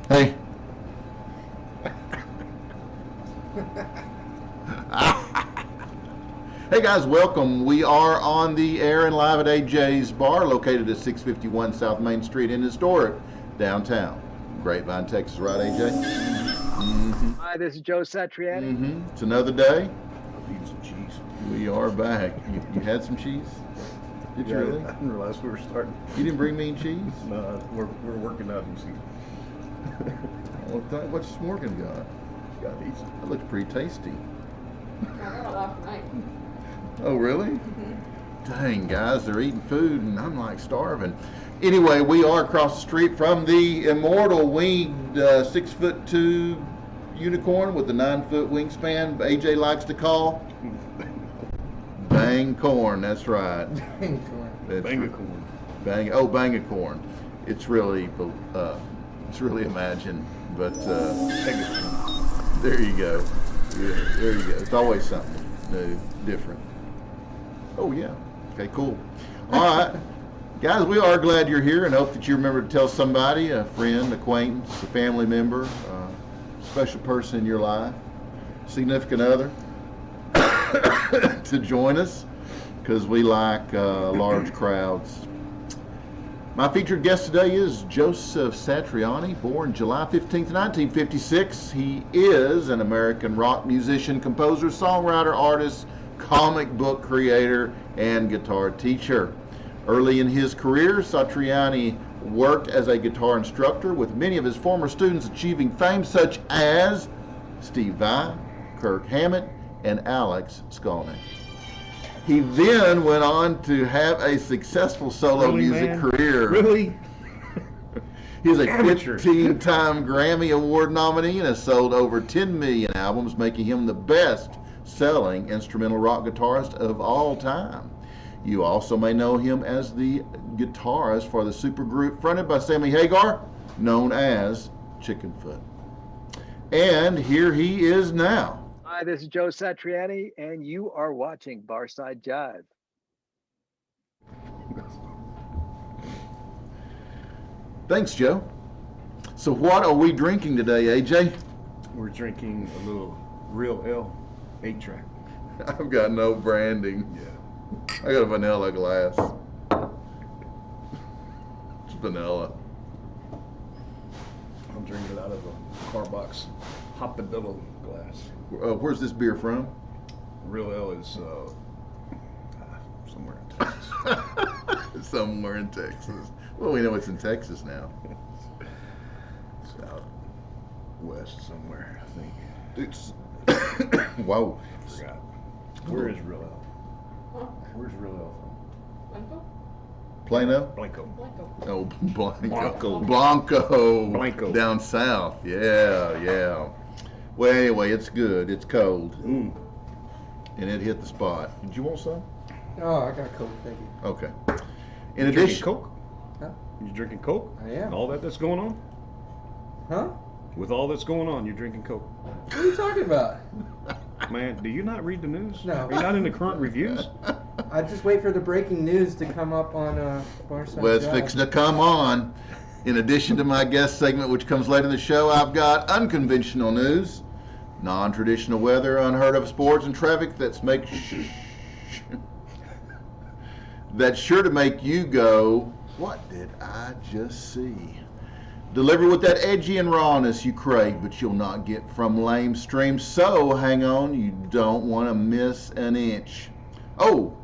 Hey. Hey guys, welcome. We are on the air and live at AJ's Bar, located at 651 South Main Street in historic downtown Grapevine, Texas. Right, AJ? Mm-hmm. Hi, this is Joe Satriani. Mm-hmm. It's another day. I'll eat some cheese. We are back. You had some cheese? Did you really? I didn't realize we were starting. You didn't bring mean cheese? No, we're working out and see. What's Morgan got? Got these. That looks pretty tasty. I got a lot tonight. Oh, really? Mm-hmm. Dang, guys, they're eating food, and I'm like starving. Anyway, we are across the street from the immortal winged 6'2" unicorn with the 9-foot wingspan AJ likes to call Bang Corn. That's right. Bang corn. Bangacorn. It's really imagined, but there you go. Yeah, there you go. It's always something new, different. Oh yeah. Okay, cool. All right. Guys, we are glad you're here and hope that you remember to tell somebody, a friend, acquaintance, a family member, special person in your life, significant other, to join us, because we like large crowds. My featured guest today is Joseph Satriani, born July 15th, 1956. He is an American rock musician, composer, songwriter, artist, comic book creator, and guitar teacher. Early in his career, Satriani worked as a guitar instructor, with many of his former students achieving fame, such as Steve Vai, Kirk Hammett, and Alex Skolnick. He then went on to have a successful solo music career. Really? He's a Amateur. 15-time Grammy Award nominee and has sold over 10 million albums, making him the best-selling instrumental rock guitarist of all time. You also may know him as the guitarist for the supergroup fronted by Sammy Hagar, known as Chickenfoot. And here he is now. Hi, this is Joe Satriani, and you are watching Barside Jive. Thanks, Joe. So what are we drinking today, AJ? We're drinking a little Real Ale 8-track. I've got no branding. Yeah. I got a vanilla glass. It's vanilla. I'm drinking it out of a Carbox Hopadillo glass. Where's this beer from? Real Ale is somewhere in Texas. Somewhere in Texas. Well, we know it's in Texas now. It's out west somewhere, I think. It's whoa. I forgot. Where is Real Ale? Huh? Where's Real Ale Blanco? Plano? from? Blanco. Blanco. Oh, Blanco. Blanco. Blanco. Down south. Yeah. Well, anyway, it's good. It's cold. Mm. And it hit the spot. Did you want some? Oh, I got Coke, thank you. Okay. You In drinking addition, Coke? Huh? You drinking Coke? I am. All that's going on? Huh? With all that's going on, you're drinking Coke. What are you talking about? Man, do you not read the news? No. Are you not in the current reviews? I just wait for the breaking news to come up on Barside well, it's Jive. fixing to come on. In addition to my guest segment, which comes later in the show, I've got unconventional news, non-traditional weather, unheard of sports, and traffic that's sure to make you go, what did I just see? Delivered with that edgy and rawness you crave, but you'll not get from lame streams. So hang on, you don't want to miss an inch. Oh,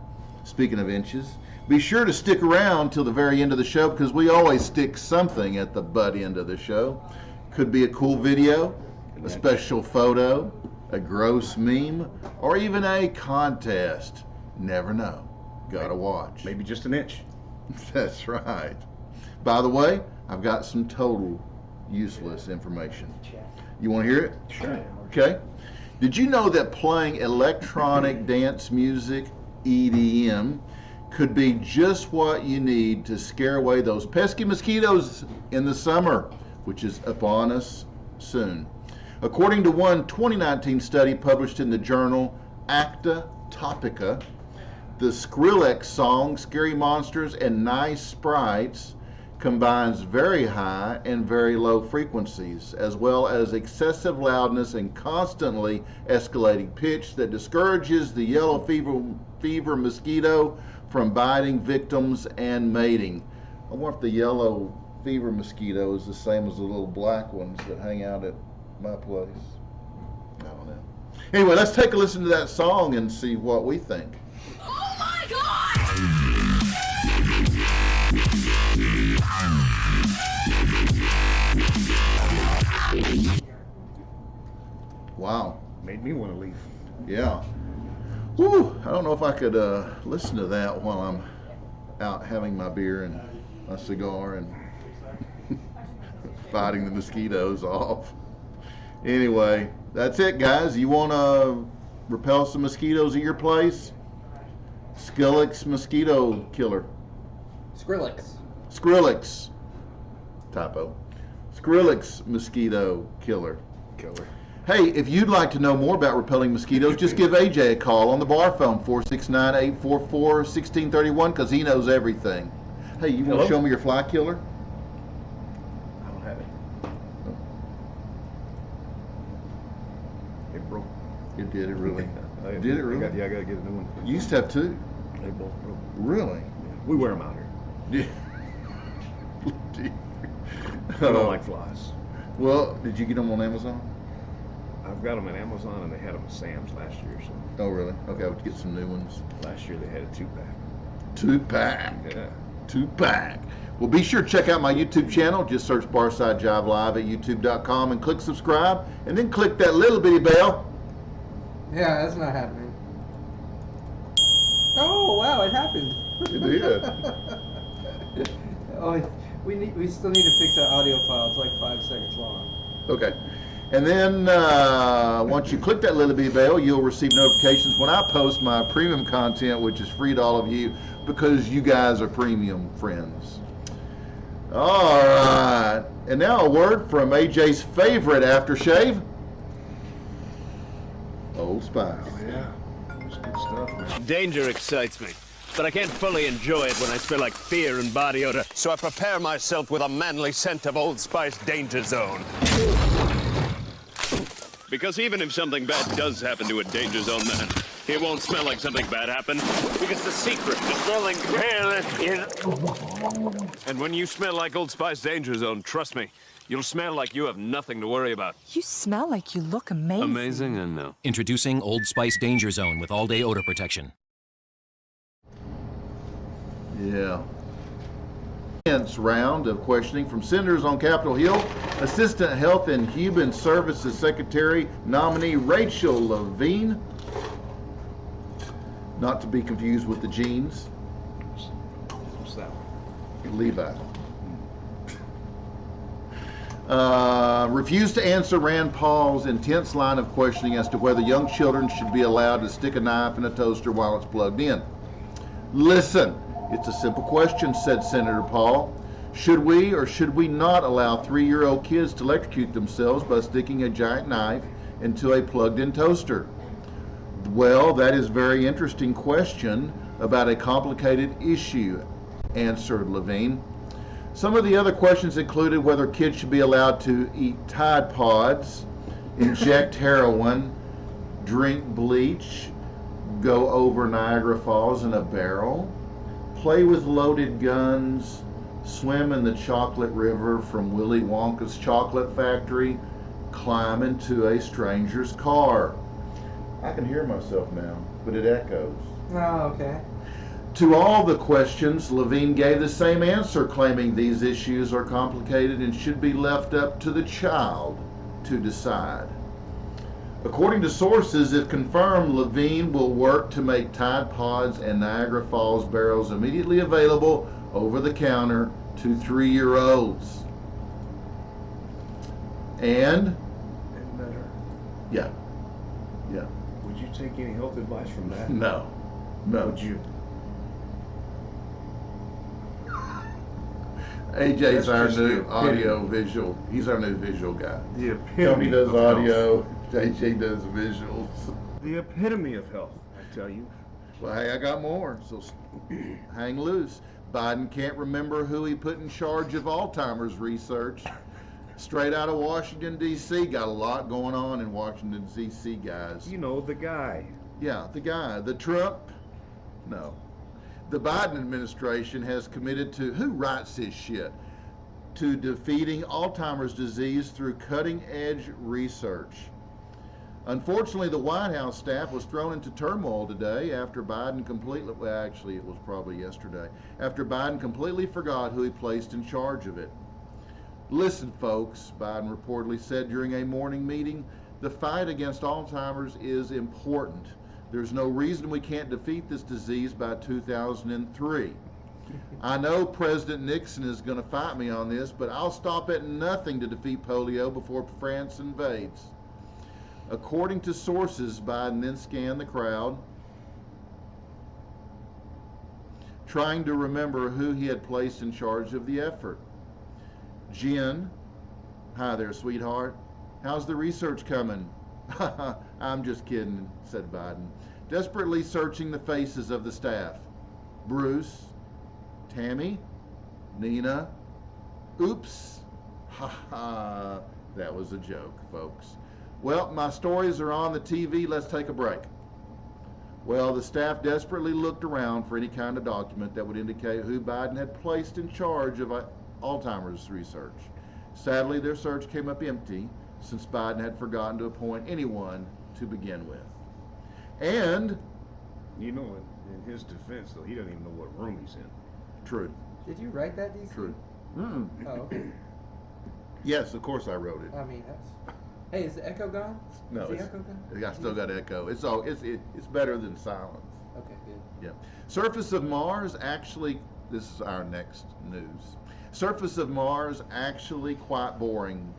speaking of inches, be sure to stick around till the very end of the show, because we always stick something at the butt end of the show. Could be a cool video, a special photo, a gross meme, or even a contest. Never know. Gotta watch. Maybe just an inch. That's right. By the way, I've got some total useless information. You want to hear it? Sure. Okay. Did you know that playing electronic dance music, EDM, could be just what you need to scare away those pesky mosquitoes in the summer, which is upon us soon? According to one 2019 study published in the journal Acta Topica, the Skrillex song Scary Monsters and Nice Sprites combines very high and very low frequencies, as well as excessive loudness and constantly escalating pitch that discourages the yellow fever mosquito from biting victims and mating. I wonder if the yellow fever mosquito is the same as the little black ones that hang out at my place. I don't know. Anyway, let's take a listen to that song and see what we think. Oh my God! Wow. Made me want to leave. Yeah. Whew. I don't know if I could listen to that while I'm out having my beer and my cigar and fighting the mosquitoes off. Anyway, that's it, guys. You want to repel some mosquitoes at your place? Skrillex mosquito killer. Skrillex. Skrillex. Typo. Skrillex mosquito killer. Killer. Hey, if you'd like to know more about repelling mosquitoes, just give AJ a call on the bar phone, 469-844-1631, because he knows everything. Hey, you want to show me your fly killer? I don't have it. It broke. It did, it really. Did it really? I gotta get a new one. You used to have two. They both broke. Really? We wear them out here. Yeah. I don't like flies. Well, did you get them on Amazon? I've got them at Amazon, and they had them at Sam's last year. So Oh, really? Okay, I'll get some new ones. last year they had a 2-pack. 2-pack. Yeah. 2-pack. Well, be sure to check out my YouTube channel. Just search Barside Jive Live at youtube.com and click subscribe, and then click that little bitty bell. Yeah, that's not happening. Oh wow, it happened. It did. Oh, we still need to fix that audio file. It's like 5 seconds long. Okay. And then once you click that little bitty bell, you'll receive notifications when I post my premium content, which is free to all of you because you guys are premium friends. All right. And now a word from AJ's favorite aftershave, Old Spice. Oh yeah. It's good stuff, man. Danger excites me, but I can't fully enjoy it when I smell like fear and body odor. So I prepare myself with a manly scent of Old Spice Danger Zone. Because even if something bad does happen to a Danger Zone man, it won't smell like something bad happened. Because the secret to smelling good is... And when you smell like Old Spice Danger Zone, trust me, you'll smell like you have nothing to worry about. You smell like you look amazing. Amazing, and no. Introducing Old Spice Danger Zone with all-day odor protection. Yeah. Round of questioning from senators on Capitol Hill. Assistant Health and Human Services Secretary nominee Rachel Levine, not to be confused with the jeans, What's that one? Levi, refused to answer Rand Paul's intense line of questioning as to whether young children should be allowed to stick a knife in a toaster while it's plugged in. Listen, it's a simple question, said Senator Paul. Should we or should we not allow 3-year-old kids to electrocute themselves by sticking a giant knife into a plugged-in toaster? Well, that is a very interesting question about a complicated issue, answered Levine. Some of the other questions included whether kids should be allowed to eat Tide Pods, inject heroin, drink bleach, go over Niagara Falls in a barrel, play with loaded guns, swim in the chocolate river from Willy Wonka's chocolate factory, climb into a stranger's car. I can hear myself now, but it echoes. Oh, okay. To all the questions, Levine gave the same answer, claiming these issues are complicated and should be left up to the child to decide. According to sources, if confirmed, Levine will work to make Tide Pods and Niagara Falls barrels immediately available over the counter to 3-year-olds. And better. yeah. Would you take any health advice from that? No. Would you? AJ's That's our just new the audio visual. He's our new visual guy. The Tony epitome does of health. audio, AJ does visuals. The epitome of health, I tell you. Well, hey, I got more, so hang loose. Biden can't remember who he put in charge of Alzheimer's research. Straight out of Washington, D.C. Got a lot going on in Washington, D.C., guys. You know, the guy. Yeah, the guy. The Trump? No. The Biden administration has committed to, who writes this shit? To defeating Alzheimer's disease through cutting-edge research. Unfortunately, the White House staff was thrown into turmoil today after Biden completely, well, actually, it was probably yesterday, after Biden completely forgot who he placed in charge of it. Listen, folks, Biden reportedly said during a morning meeting, the fight against Alzheimer's is important. There's no reason we can't defeat this disease by 2003. I know President Nixon is going to fight me on this, but I'll stop at nothing to defeat polio before France invades. According to sources, Biden then scanned the crowd, trying to remember who he had placed in charge of the effort. Jen, hi there, sweetheart. How's the research coming? I'm just kidding, said Biden, desperately searching the faces of the staff. Bruce, Tammy, Nina, oops, ha ha, that was a joke, folks. Well, my stories are on the TV, let's take a break. Well, the staff desperately looked around for any kind of document that would indicate who Biden had placed in charge of Alzheimer's research. Sadly, their search came up empty, since Biden had forgotten to appoint anyone to begin with. And, You know, in his defense, though, he doesn't even know what room he's in. true, Did you write that, DC? true. Oh, okay. Yes, of course I wrote it. I mean, that's. Hey, is the echo gone? No, is the it's, echo gone? I still got echo. It's better than silence. Okay, good. Yeah. Surface of Mars actually, this is our next news. Surface of Mars actually quite boring,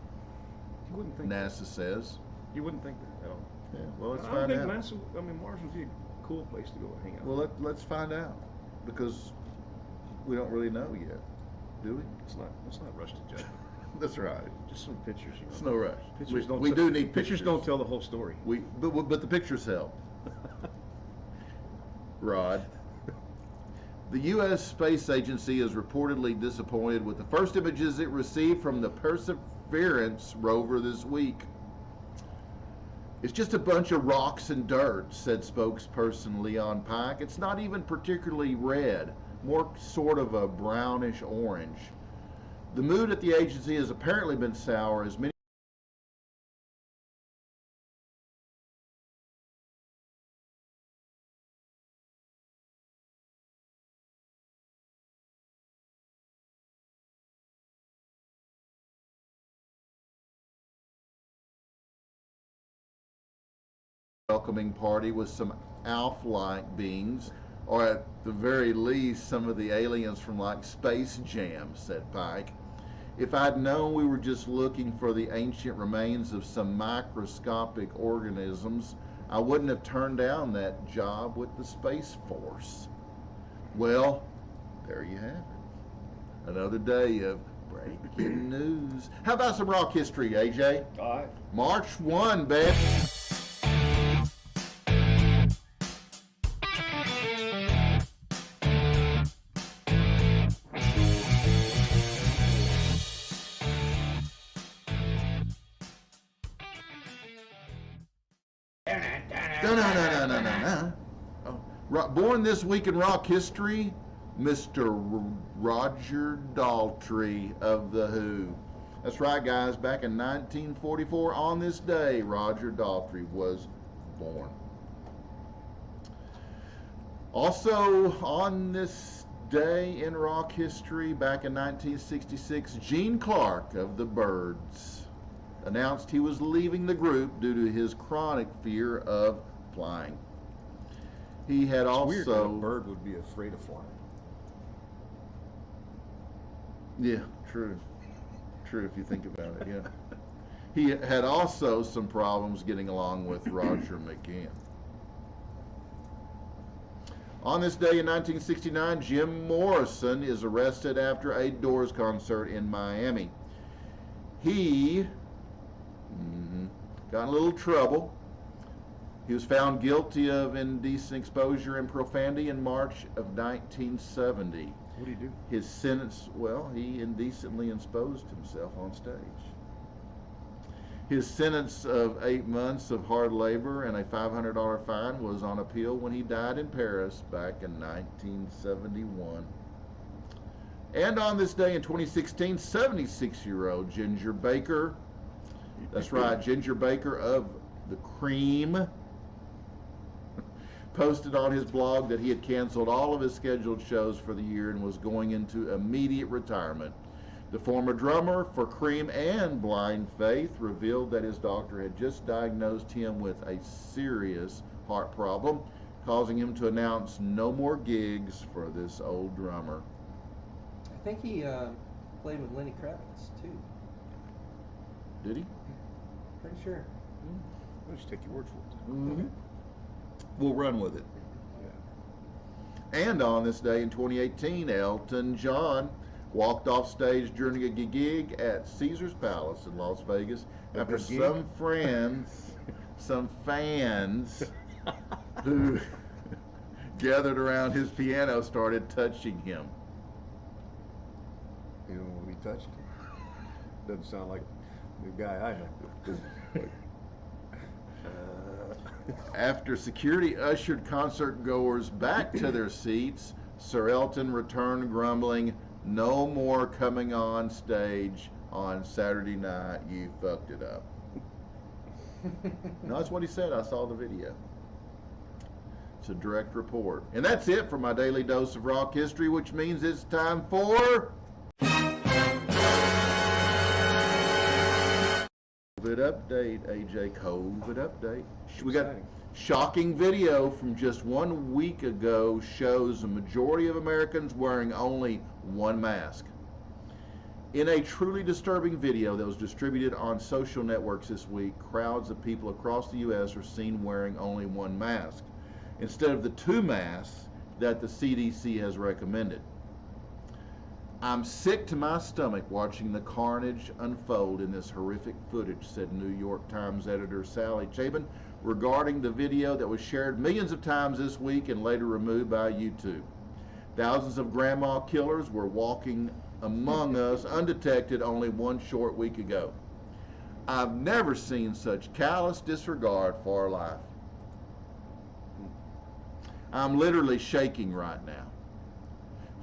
You wouldn't think NASA says. You wouldn't think that at all. Yeah, well, let's I don't find think out. NASA, I mean, Mars would be a cool place to go hang out. Well, let's find out, because we don't really know yet, do we? Let's not rush to judgment. That's right. Just some pictures, you know. It's no rush. Pictures don't We tell- do need pictures. pictures. Don't tell the whole story. But the pictures help. Rod. The U.S. Space Agency is reportedly disappointed with the first images it received from the Perseverance rover this week. It's just a bunch of rocks and dirt, said spokesperson Leon Pike. It's not even particularly red, more sort of a brownish orange. The mood at the agency has apparently been sour as many welcoming party with some Alf-like beings, or at the very least some of the aliens from like Space Jam, said Pike. If I'd known we were just looking for the ancient remains of some microscopic organisms, I wouldn't have turned down that job with the Space Force. Well, there you have it. Another day of breaking news. How about some rock history, AJ? All right. March 1, babe. Born this week in rock history, Mr. Roger Daltrey of The Who. That's right, guys. Back in 1944, on this day, Roger Daltrey was born. Also, on this day in rock history, back in 1966, Gene Clark of the Byrds announced he was leaving the group due to his chronic fear of flying. He had It's weird that a also... bird would be afraid of flying. Yeah, true. True if you think about it, yeah. He had also some problems getting along with Roger McGann. On this day in 1969, Jim Morrison is arrested after a Doors concert in Miami. He got in a little trouble He was found guilty of indecent exposure and profanity in March of 1970. What do you do? His sentence, well, he indecently exposed himself on stage. His sentence of 8 months of hard labor and a $500 fine was on appeal when he died in Paris back in 1971. And on this day in 2016, 76-year-old Ginger Baker, that's right, Ginger Baker of the Cream, posted on his blog that he had canceled all of his scheduled shows for the year and was going into immediate retirement. The former drummer for Cream and Blind Faith revealed that his doctor had just diagnosed him with a serious heart problem, causing him to announce no more gigs for this old drummer. I think he played with Lenny Kravitz too. Did he? Pretty sure. I'll just take your word for it. Mm-hmm. We'll run with it. Yeah. And on this day in 2018, Elton John walked off stage during a gig at Caesar's Palace in Las Vegas after some fans who gathered around his piano started touching him. You know when we touched? Doesn't sound like the guy I know. After security ushered concert goers back to their seats, Sir Elton returned grumbling, "No more coming on stage on Saturday night, you fucked it up." No, that's what he said. I saw the video. It's a direct report. And that's it for my daily dose of rock history, which means it's time for COVID update, AJ. COVID update. We got shocking video from just 1 week ago shows a majority of Americans wearing only one mask. In a truly disturbing video that was distributed on social networks this week, crowds of people across the U.S. are seen wearing only one mask, instead of the two masks that the CDC has recommended. "I'm sick to my stomach watching the carnage unfold in this horrific footage," said New York Times editor Sally Chabin regarding the video that was shared millions of times this week and later removed by YouTube. "Thousands of grandma killers were walking among us undetected only one short week ago. I've never seen such callous disregard for life. I'm literally shaking right now."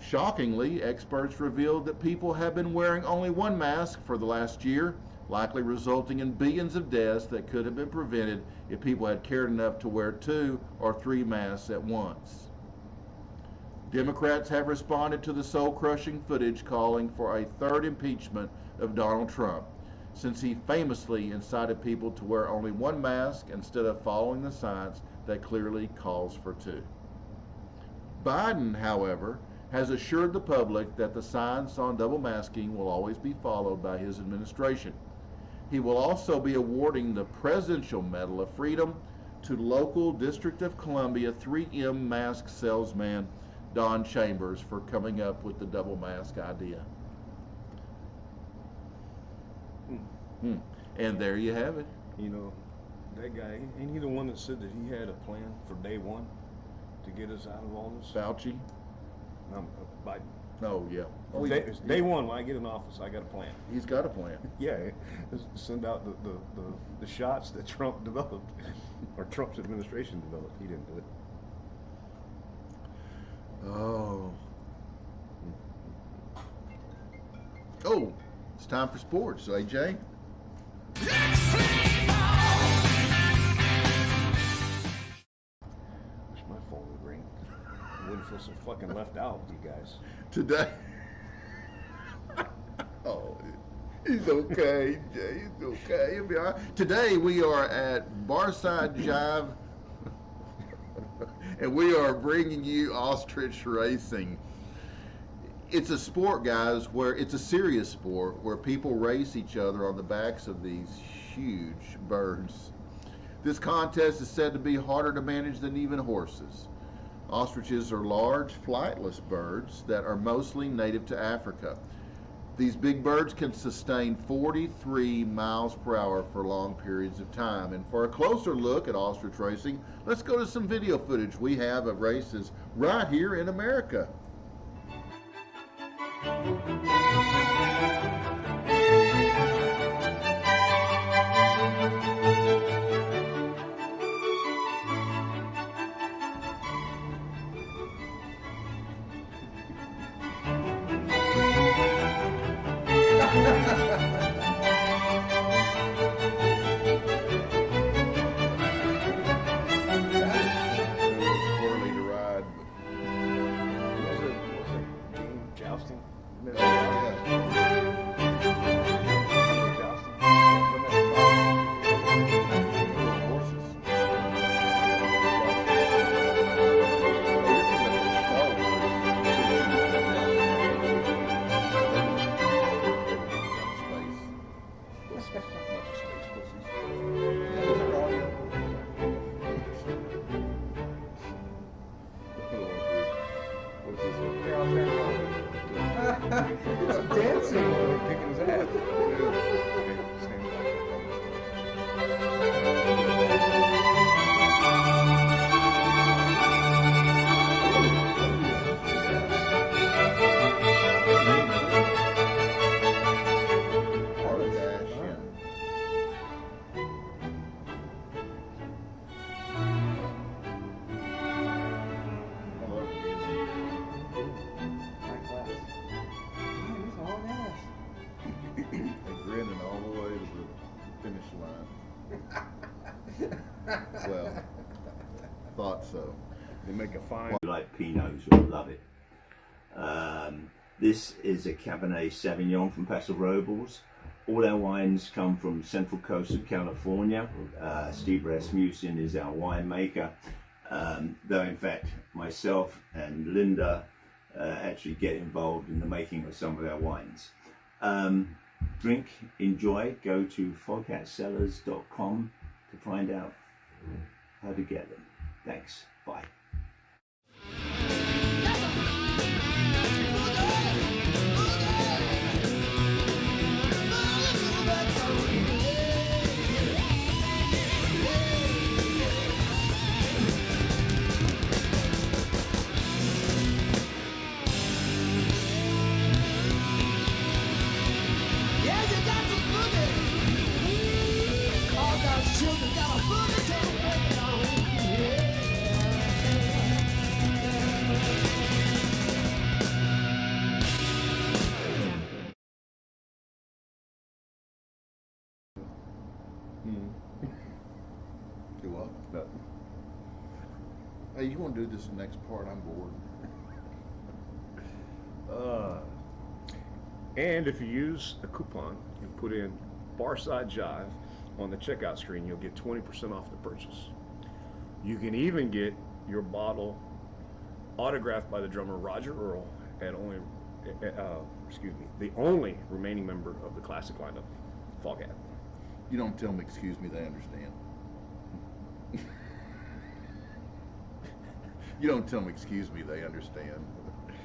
Shockingly, experts revealed that people have been wearing only one mask for the last year, likely resulting in billions of deaths that could have been prevented if people had cared enough to wear 2 or 3 masks at once. Democrats have responded to the soul-crushing footage, calling for a third impeachment of Donald Trump, since he famously incited people to wear only one mask instead of following the science that clearly calls for 2. Biden, however, has assured the public that the science on double masking will always be followed by his administration. He will also be awarding the Presidential Medal of Freedom to local District of Columbia 3M mask salesman Don Chambers for coming up with the double mask idea. And there you have it. You know, that guy, ain't he the one that said that he had a plan for day one to get us out of all this? Fauci? Biden. Oh, yeah. Oh, It's day one when I get in office, I got a plan. He's got a plan. Yeah, send out the shots that Trump developed, or Trump's administration developed. He didn't do it. Oh. Oh, it's time for sports, so AJ. Wish my phone would ring. I wouldn't feel so fucking left out with you guys. Today. Oh, he's okay, Jay. He's okay. He'll be all right. Today we are at Barside Jive, and we are bringing you ostrich racing. It's a sport, guys, where it's a serious sport where people race each other on the backs of these huge birds. This contest is said to be harder to manage than even horses. Ostriches are large, flightless birds that are mostly native to Africa. These big birds can sustain 43 miles per hour for long periods of time. And for a closer look at ostrich racing, let's go to some video footage we have of races right here in America. Jousting? Dancing. Kicking his ass. Grinning all the way to the finish line. Well, thought so. They make a fine. Like Pinots, you'll love it. This is a Cabernet Sauvignon from Paso Robles. All our wines come from Central Coast of California. Steve Rasmussen is our winemaker. Though in fact, myself and Linda actually get involved in the making of some of our wines. Drink, enjoy, go to foghatcellars.com to find out how to get them. Thanks, bye. Do what? No. Hey, you want to do this next part? I'm bored. And if you use a coupon and put in Barside Jive on the checkout screen, you'll get 20% off the purchase. You can even get your bottle autographed by the drummer Roger Earl at only, the only remaining member of the classic lineup, Foghat. You don't tell them, excuse me, they understand. You don't tell them, excuse me, they understand.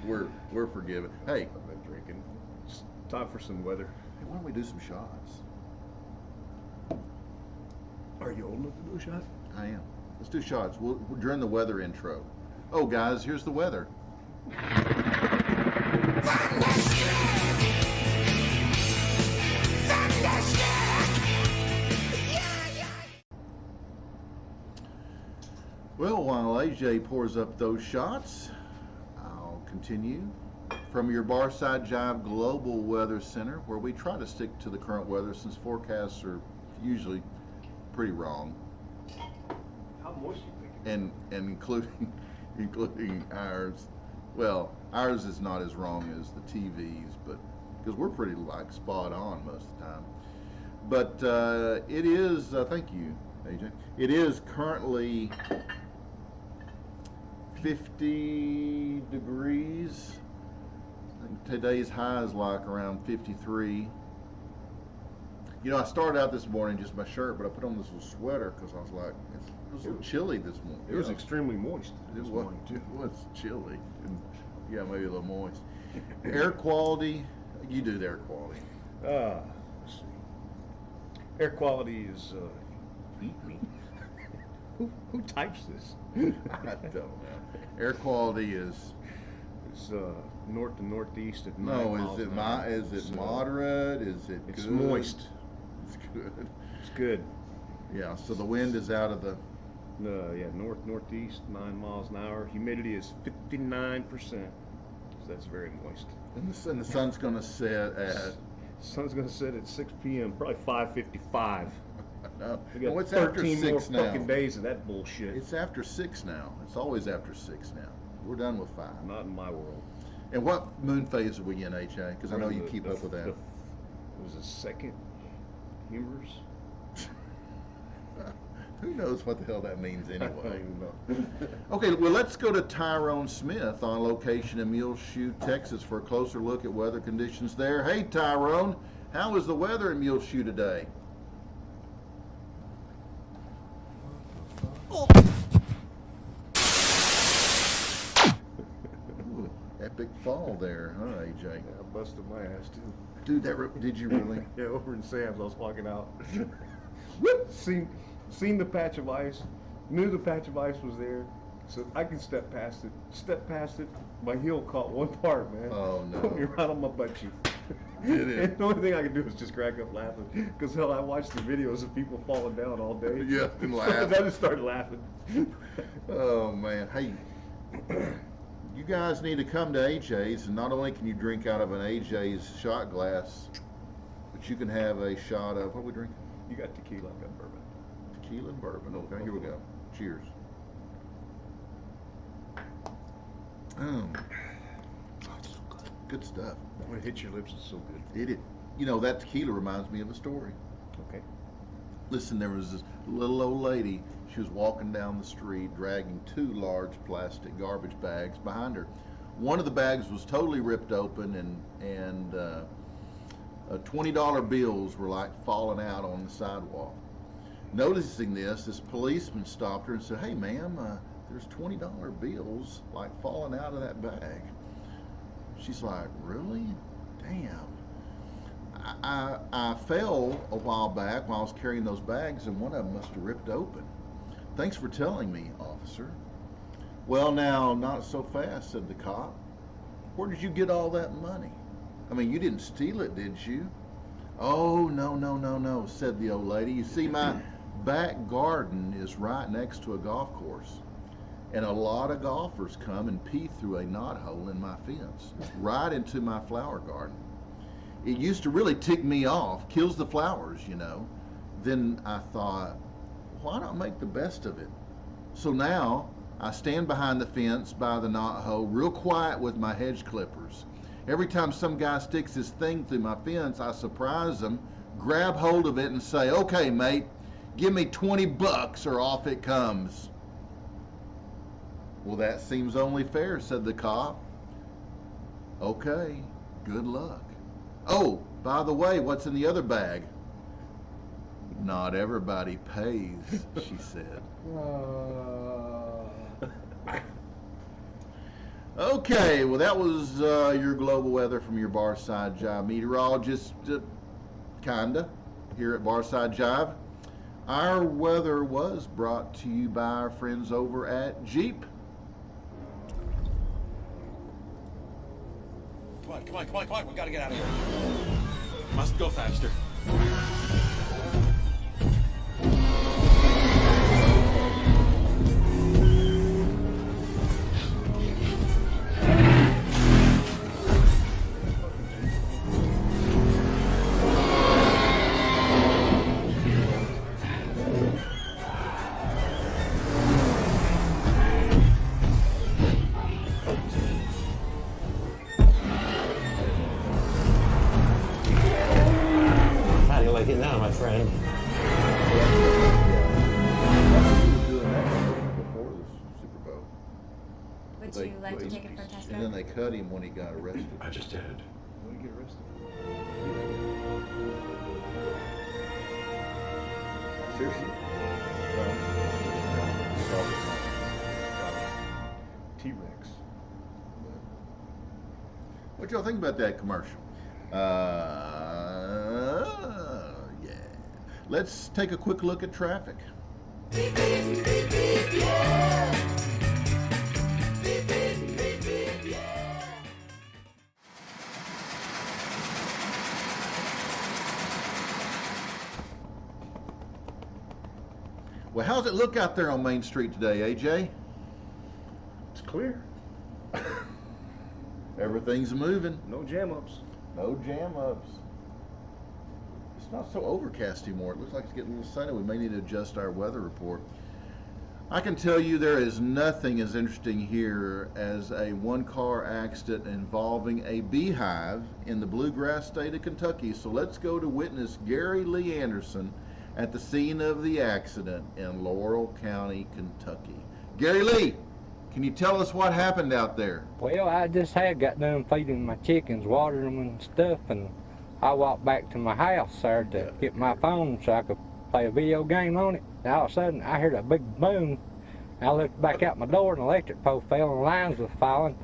We're forgiven. Hey, I've been drinking. It's time for some weather. hey, why don't we do some shots? Are you old enough to do a shot? I am. Let's do shots. We'll during the weather intro. Oh, guys, here's the weather. Well, while AJ pours up those shots, I'll continue from your Barside Jive Global Weather Center, where we try to stick to the current weather since forecasts are usually pretty wrong, How moist do you think? and including ours. Well, ours is not as wrong as the TVs, but because we're pretty like spot on most of the time. But it is. Thank you, AJ. It is currently 50 degrees. I think today's high is like around 53. You know, I started out this morning just my shirt, but I put on this little sweater because I was like, it was a little chilly this morning. It was extremely moist It this was, morning too. it was chilly, and yeah, maybe a little moist. Air quality You do the air quality. Let's see. Air quality is, eat me. Who types this? I don't know. Air quality is. It's north to northeast at 9 No, miles is it an hour. is it moderate? Is it It's good? moist. It's good. It's good. Yeah, so the wind is out of the. Yeah, northeast, 9 miles an hour. Humidity is 59%. So that's very moist. And the sun's going to set at. Sun's gonna set at 6 p.m. Probably 5:55. No, We got it's after 13 more 6 now. fucking days of that bullshit. It's after 6 now. It's always after 6 now. We're done with 5. Not in my world. And what moon phase are we in, HA? Because I know you The- keep the- up with that. Was it second humors? Who knows what the hell that means I don't anyway? even know. Okay, well, let's go to Tyrone Smith on location in Muleshoe, Texas for a closer look at weather conditions there. Hey, Tyrone, how is the weather in Muleshoe today? Ooh, epic fall there, huh, AJ? Yeah, I busted my ass too. Dude, did you really? Yeah, over in Sam's, I was walking out. seen the patch of ice, knew the patch of ice was there, so I can step past it. Step past it, my heel caught one part, man. Oh, no. Put me right on my butt cheek. Did it? And the only thing I could do was just crack up laughing, because hell, I watched the videos of people falling down all day. Yeah, and So laugh. I just started laughing. Oh, man. Hey, you guys need to come to AJ's, and not only can you drink out of an AJ's shot glass, but you can have a shot of, what are we drinking? You got tequila, I got bourbon. Tequila and bourbon. Okay, here we go. Cheers. Good stuff. When it hits your lips, it's so good. You know, that tequila reminds me of a story. Okay. Listen, there was this little old lady. She was walking down the street dragging 2 large plastic garbage bags behind her. One of the bags was totally ripped open, and $20 bills were like falling out on the sidewalk. Noticing this policeman stopped her and said, "Hey, ma'am, there's $20 bills like falling out of that bag." She's like, "Really? Damn. I fell a while back while I was carrying those bags, and one of them must have ripped open. Thanks for telling me, officer." "Well, now, not so fast," said the cop. "Where did you get all that money? I mean, you didn't steal it, did you?" "Oh, no," said the old lady. "You see, my back garden is right next to a golf course, and a lot of golfers come and pee through a knothole in my fence, right into my flower garden. It used to really tick me off, kills the flowers, you know. Then I thought, why not make the best of it? So now I stand behind the fence by the knothole, real quiet with my hedge clippers. Every time some guy sticks his thing through my fence, I surprise him, grab hold of it, and say, 'Okay, mate, give me $20 or off it comes.'" "Well, that seems only fair," said the cop. "Okay, good luck. Oh, by the way, what's in the other bag?" "Not everybody pays," she said. Okay, well, that was your global weather from your Barside Jive meteorologist, kinda, here at Barside Jive. Our weather was brought to you by our friends over at Jeep. Come on, we gotta get out of here. Must go faster. How do you like it now, my friend? Before the Super Bowl. Would you like to take it for a test And then they cut him when he got arrested. I just did. When you get arrested. Seriously? T-Rex. What y'all think about that commercial? Yeah. Let's take a quick look at traffic. Well, how's it look out there on Main Street today, AJ? It's clear. Everything's moving. No jam-ups. No jam-ups. It's not so overcast anymore. It looks like it's getting a little sunny. We may need to adjust our weather report. I can tell you there is nothing as interesting here as a one-car accident involving a beehive in the bluegrass state of Kentucky. So let's go to witness Gary Lee Anderson at the scene of the accident in Laurel County, Kentucky. Gary Lee, can you tell us what happened out there? Well, I just had got done feeding my chickens, watering them and stuff, and I walked back to my house there to get my phone so I could play a video game on it. And all of a sudden, I heard a big boom. I looked back out my door, and the electric pole fell, and the lines were falling,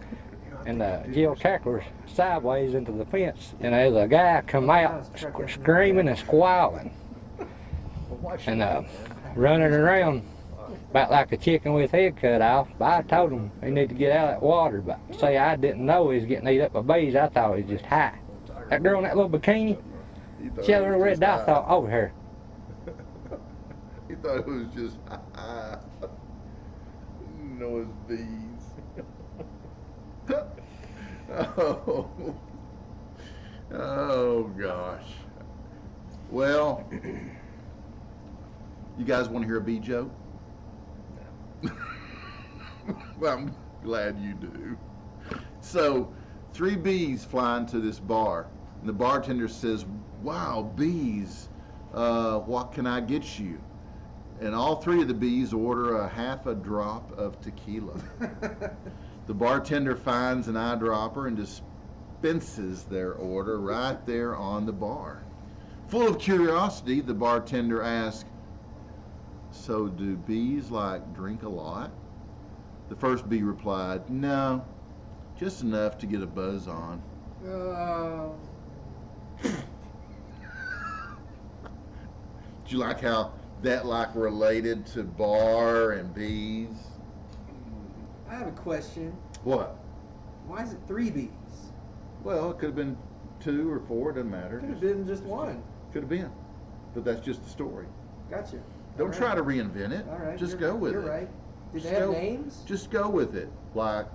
and the Jill Cacklers sideways into the fence. And there's a guy come out screaming and squalling, and running around about like a chicken with his head cut off. But I told him he needed to get out of that water. But say I didn't know he was getting eaten up by bees. I thought he was just high. That girl in that little bikini, she had a little red dot thought over her. He thought it was just no, it's bees. Oh gosh. Well, you guys want to hear a bee joke? Well, I'm glad you do. So, 3 bees fly into this bar, and the bartender says, "Wow, bees, what can I get you?" And all 3 of the bees order a half a drop of tequila. The bartender finds an eyedropper and dispenses their order right there on the bar. Full of curiosity, the bartender asks, "So do bees like drink a lot?" The first bee replied, "No, just enough to get a buzz on." Did you like how that related to bar and bees? I have a question. What? Why is it 3 bees? Well, it could have been 2 or 4, doesn't matter. Could have been just 1. Could have been, but that's just the story. Gotcha. Don't try to reinvent it. All right. Just go with it. You're right. Did they have names? Just go with it. Like,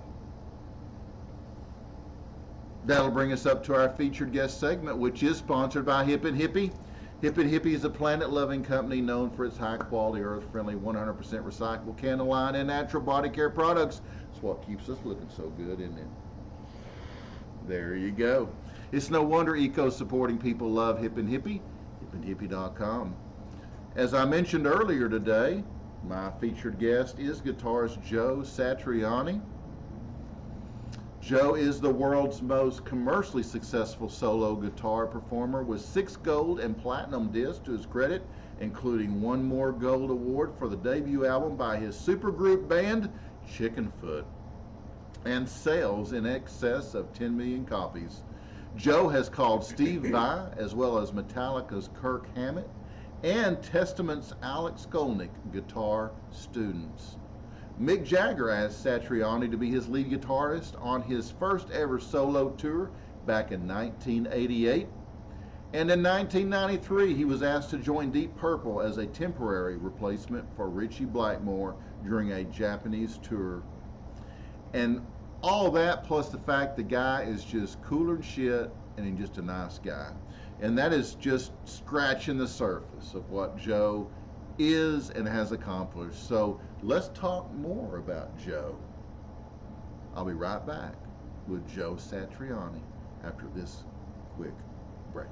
that'll bring us up to our featured guest segment, which is sponsored by Hip and Hippie. Hip and Hippie is a planet-loving company known for its high-quality, earth-friendly, 100% recyclable candle line and natural body care products. It's what keeps us looking so good, isn't it? There you go. It's no wonder eco-supporting people love Hip and Hippie. hipandhippie.com. As I mentioned earlier today, my featured guest is guitarist Joe Satriani. Joe is the world's most commercially successful solo guitar performer with 6 gold and platinum discs to his credit, including 1 more gold award for the debut album by his supergroup band, Chickenfoot, and sales in excess of 10 million copies. Joe has called Steve Vai, as well as Metallica's Kirk Hammett, and Testament's Alex Skolnick guitar students. Mick Jagger asked Satriani to be his lead guitarist on his first ever solo tour back in 1988. And in 1993, he was asked to join Deep Purple as a temporary replacement for Ritchie Blackmore during a Japanese tour. And all that plus the fact the guy is just cooler than shit and he's just a nice guy. And that is just scratching the surface of what Joe is and has accomplished. So let's talk more about Joe. I'll be right back with Joe Satriani after this quick break.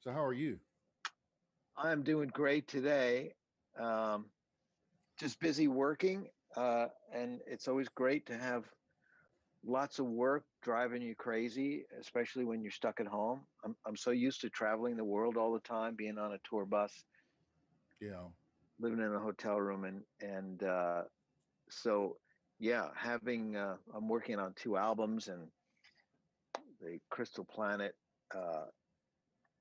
So how are you? I'm doing great today. Just busy working, and it's always great to have lots of work driving you crazy, especially when you're stuck at home. I'm so used to traveling the world all the time, being on a tour bus, Yeah. living in a hotel room, and so yeah, having I'm working on 2 albums and the Crystal Planet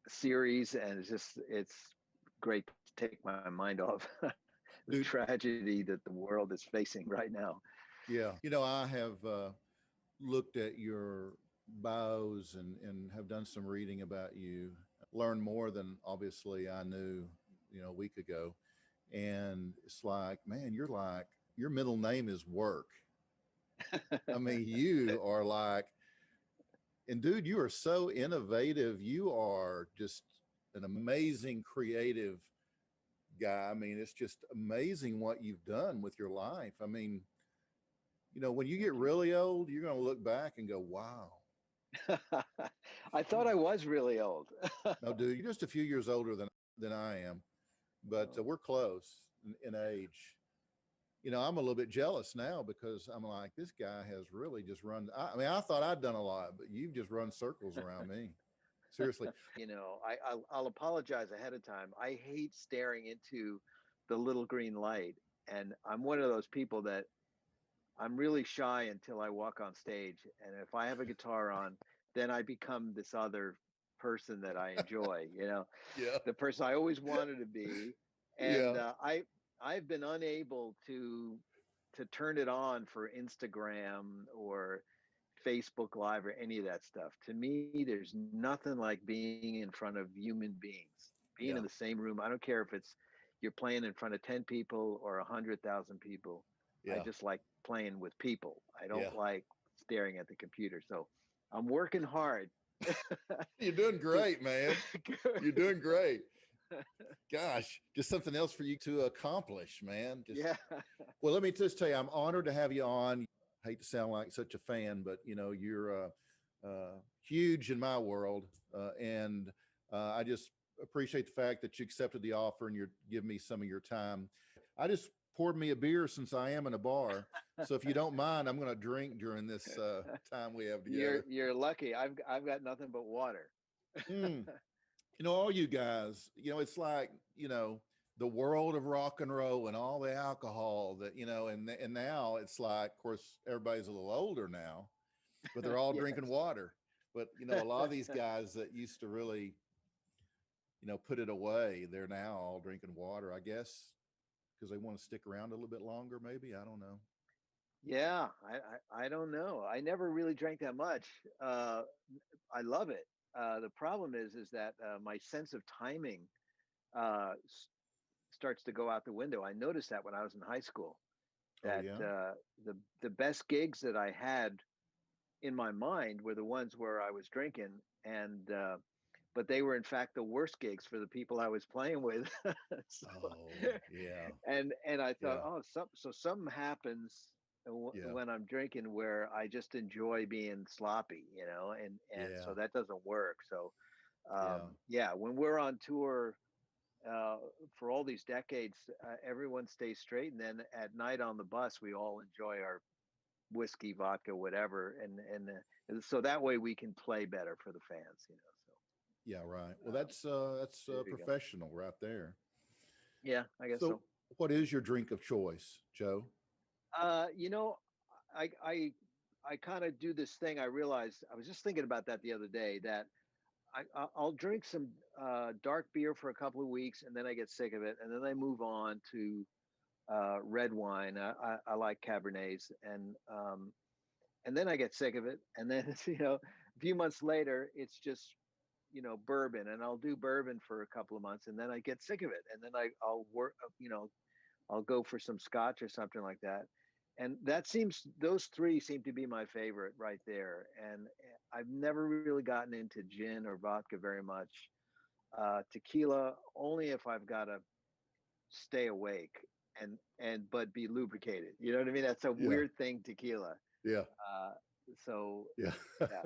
series, and it's great to take my mind off the tragedy that the world is facing right now. Yeah. I have looked at your bios and have done some reading about you, learned more than obviously I knew, a week ago. And it's like, man, your middle name is work. I mean, you are like, and dude, you are so innovative. You are just an amazing creative guy. I mean, it's just amazing what you've done with your life. I mean, when you get really old, you're going to look back and go, wow. I thought I was really old. No, dude, you're just a few years older than I am, but we're close in age. I'm a little bit jealous now because I'm like, this guy has really just run. I mean, I thought I'd done a lot, but you've just run circles around me. Seriously. I'll apologize ahead of time. I hate staring into the little green light. And I'm one of those people that I'm really shy until I walk on stage. And if I have a guitar on, then I become this other person that I enjoy, Yeah. the person I always wanted to be. And I've been unable to turn it on for Instagram or Facebook Live or any of that stuff. To me, there's nothing like being in front of human beings, being in the same room. I don't care if you're playing in front of 10 people or 100,000 people. I just like playing with people. I don't like staring at the computer. So I'm working hard. You're doing great, man. You're doing great. Gosh, just something else for you to accomplish, man. Well, let me just tell you, I'm honored to have you on. I hate to sound like such a fan, but you're huge in my world, and I just appreciate the fact that you accepted the offer and you're giving me some of your time. I just poured me a beer since I am in a bar, so if you don't mind, I'm going to drink during this time we have together. You're lucky. I've got nothing but water. All you guys, it's like, the world of rock and roll and all the alcohol that, and now it's like, of course, everybody's a little older now, but they're all drinking water. But, a lot of these guys that used to really, put it away, they're now all drinking water, I guess, because they want to stick around a little bit longer, maybe. I don't know. Yeah, I don't know. I never really drank that much. I love it. The problem is that my sense of timing starts to go out the window. I noticed that when I was in high school, that the best gigs that I had in my mind were the ones where I was drinking, and but they were in fact the worst gigs for the people I was playing with. And I thought, so something happens when I'm drinking where I just enjoy being sloppy, and so that doesn't work. So when we're on tour for all these decades, everyone stays straight, and then at night on the bus we all enjoy our whiskey, vodka, whatever, and so that way we can play better for the fans, so. Yeah, right. Well, that's professional right there. Yeah, I guess so. What is your drink of choice, Joe? I kind of do this thing. I realized, I was just thinking about that the other day, that I'll drink some dark beer for a couple of weeks, and then I get sick of it, and then I move on to red wine. I like Cabernets, and then I get sick of it, and then a few months later, it's just bourbon, and I'll do bourbon for a couple of months, and then I get sick of it, and then I'll work, I'll go for some scotch or something like that. And those three seem to be my favorite right there. And I've never really gotten into gin or vodka very much. Tequila, only if I've got to stay awake but be lubricated. You know what I mean? That's a weird thing, tequila. Yeah. So Yeah. yeah,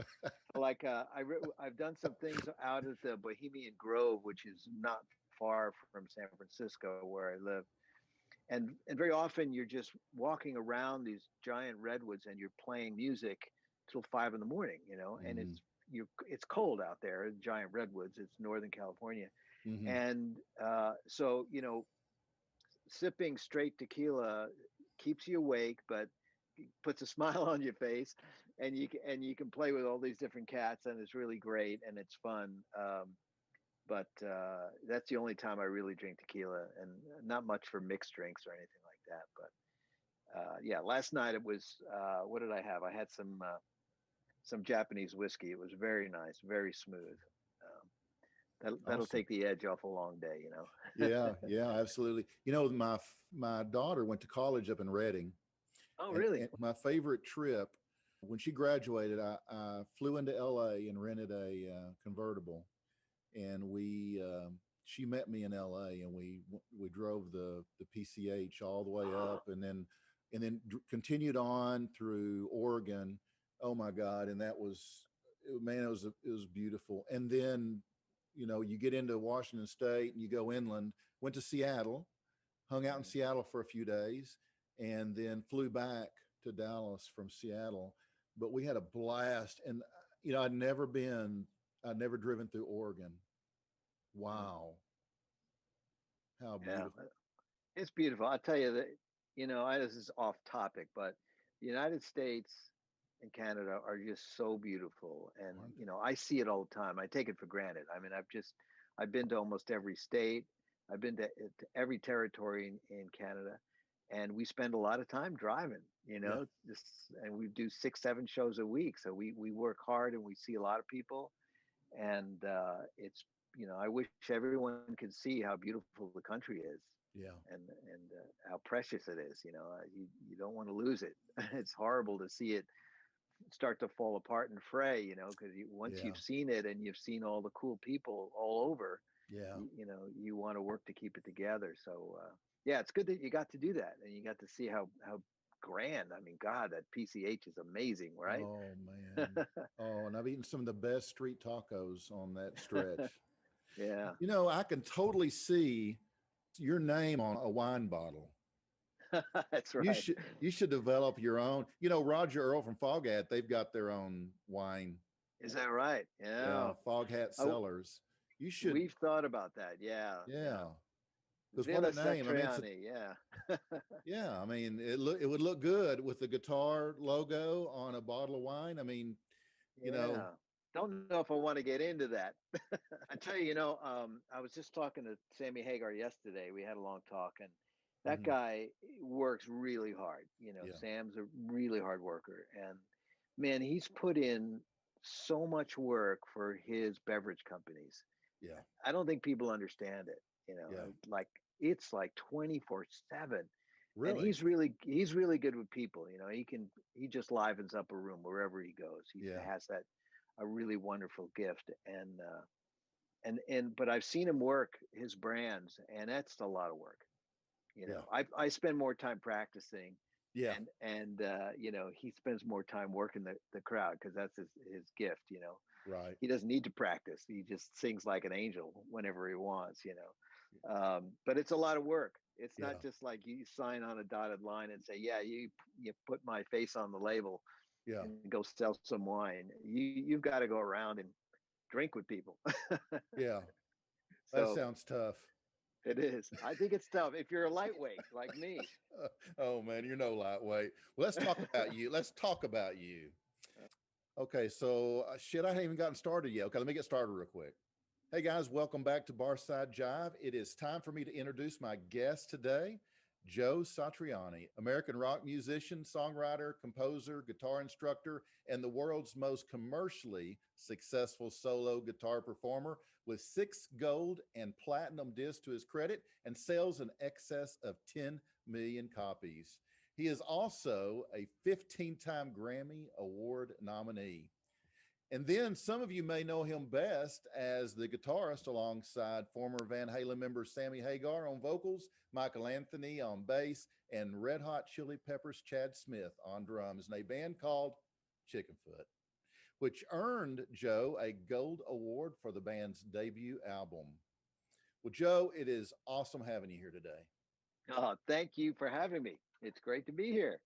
like I've done some things out at the Bohemian Grove, which is not far from San Francisco where I live, and very often you're just walking around these giant redwoods and you're playing music till 5 in the morning, and it's cold out there, giant redwoods. It's Northern California, Mm-hmm. and so sipping straight tequila keeps you awake, but puts a smile on your face, and you can play with all these different cats, and it's really great and it's fun. But that's the only time I really drink tequila, and not much for mixed drinks or anything like that. But yeah, last night it was what did I have? I had some Japanese whiskey. It was very nice, very smooth. That'll Awesome. take the edge off a long day, Yeah, yeah, absolutely. My daughter went to college up in Reading. Oh, really? And my favorite trip, when she graduated, I flew into LA and rented a convertible, and she met me in LA, and we drove the PCH all the way up, and then continued on through Oregon. Oh my God! And that was, man, it was beautiful. And then you get into Washington State and you go inland. Went to Seattle, hung out in Seattle for a few days, and then flew back to Dallas from Seattle. But we had a blast, and I'd never driven through Oregon. Wow, how beautiful! Yeah, it's beautiful. I'll tell you that. This is off topic, but the United States and Canada are just so beautiful, and I see it all the time. I take it for granted. I mean, I've been to almost every state. I've been to every territory in Canada, and we spend a lot of time driving. Just and we do 6-7 shows a week, so we work hard and we see a lot of people, and it's I wish everyone could see how beautiful the country is. Yeah. And how precious it is. You don't want to lose it. It's horrible to see it start to fall apart and fray, because once Yeah. you've seen it and you've seen all the cool people all over, Yeah. you want to work to keep it together. So yeah, it's good that you got to do that and you got to see how grand. I mean, God, that PCH is amazing, right? Oh man. Oh, and I've eaten some of the best street tacos on that stretch. Yeah. I can totally see your name on a wine bottle. That's right. You should develop your own. Roger Earl from Foghat, they've got their own wine. Is that right? Yeah. Yeah, Foghat Cellars. You should. We've thought about that. Yeah. Yeah. Because what a name! I mean, yeah. Yeah, I mean, it would look good with the guitar logo on a bottle of wine. I mean, Don't know if I want to get into that. I tell you, I was just talking to Sammy Hagar yesterday. We had a long talk, and that guy works really hard. Yeah. Sam's a really hard worker, and man, he's put in so much work for his beverage companies. Yeah. I don't think people understand it. Like it's like 24/7. Really? And he's really good with people. He just livens up a room wherever he goes. He has a really wonderful gift, and but I've seen him work his brands, and that's a lot of work. I spend more time practicing. Yeah. And he spends more time working the crowd because that's his gift. Right. He doesn't need to practice. He just sings like an angel whenever he wants. But it's a lot of work. It's not just like you sign on a dotted line and say, yeah, you put my face on the label. Yeah. And go sell some wine. You've got to go around and drink with people. Yeah. That sounds tough. It is. I think it's tough if you're a lightweight like me. Oh man, you're no lightweight. Well, let's talk about you. Let's talk about you. Okay, so I haven't even gotten started yet. Okay, let me get started real quick. Hey guys, welcome back to Barside Jive. It is time for me to introduce my guest today, Joe Satriani, American rock musician, songwriter, composer, guitar instructor, and the world's most commercially successful solo guitar performer with 6 gold and platinum discs to his credit and sales in excess of 10 million copies. He is also a 15-time Grammy Award nominee. And then some of you may know him best as the guitarist alongside former Van Halen member Sammy Hagar on vocals, Michael Anthony on bass, and Red Hot Chili Peppers Chad Smith on drums in a band called Chickenfoot, which earned Joe a gold award for the band's debut album. Well, Joe, it is awesome having you here today. Oh, thank you for having me. It's great to be here.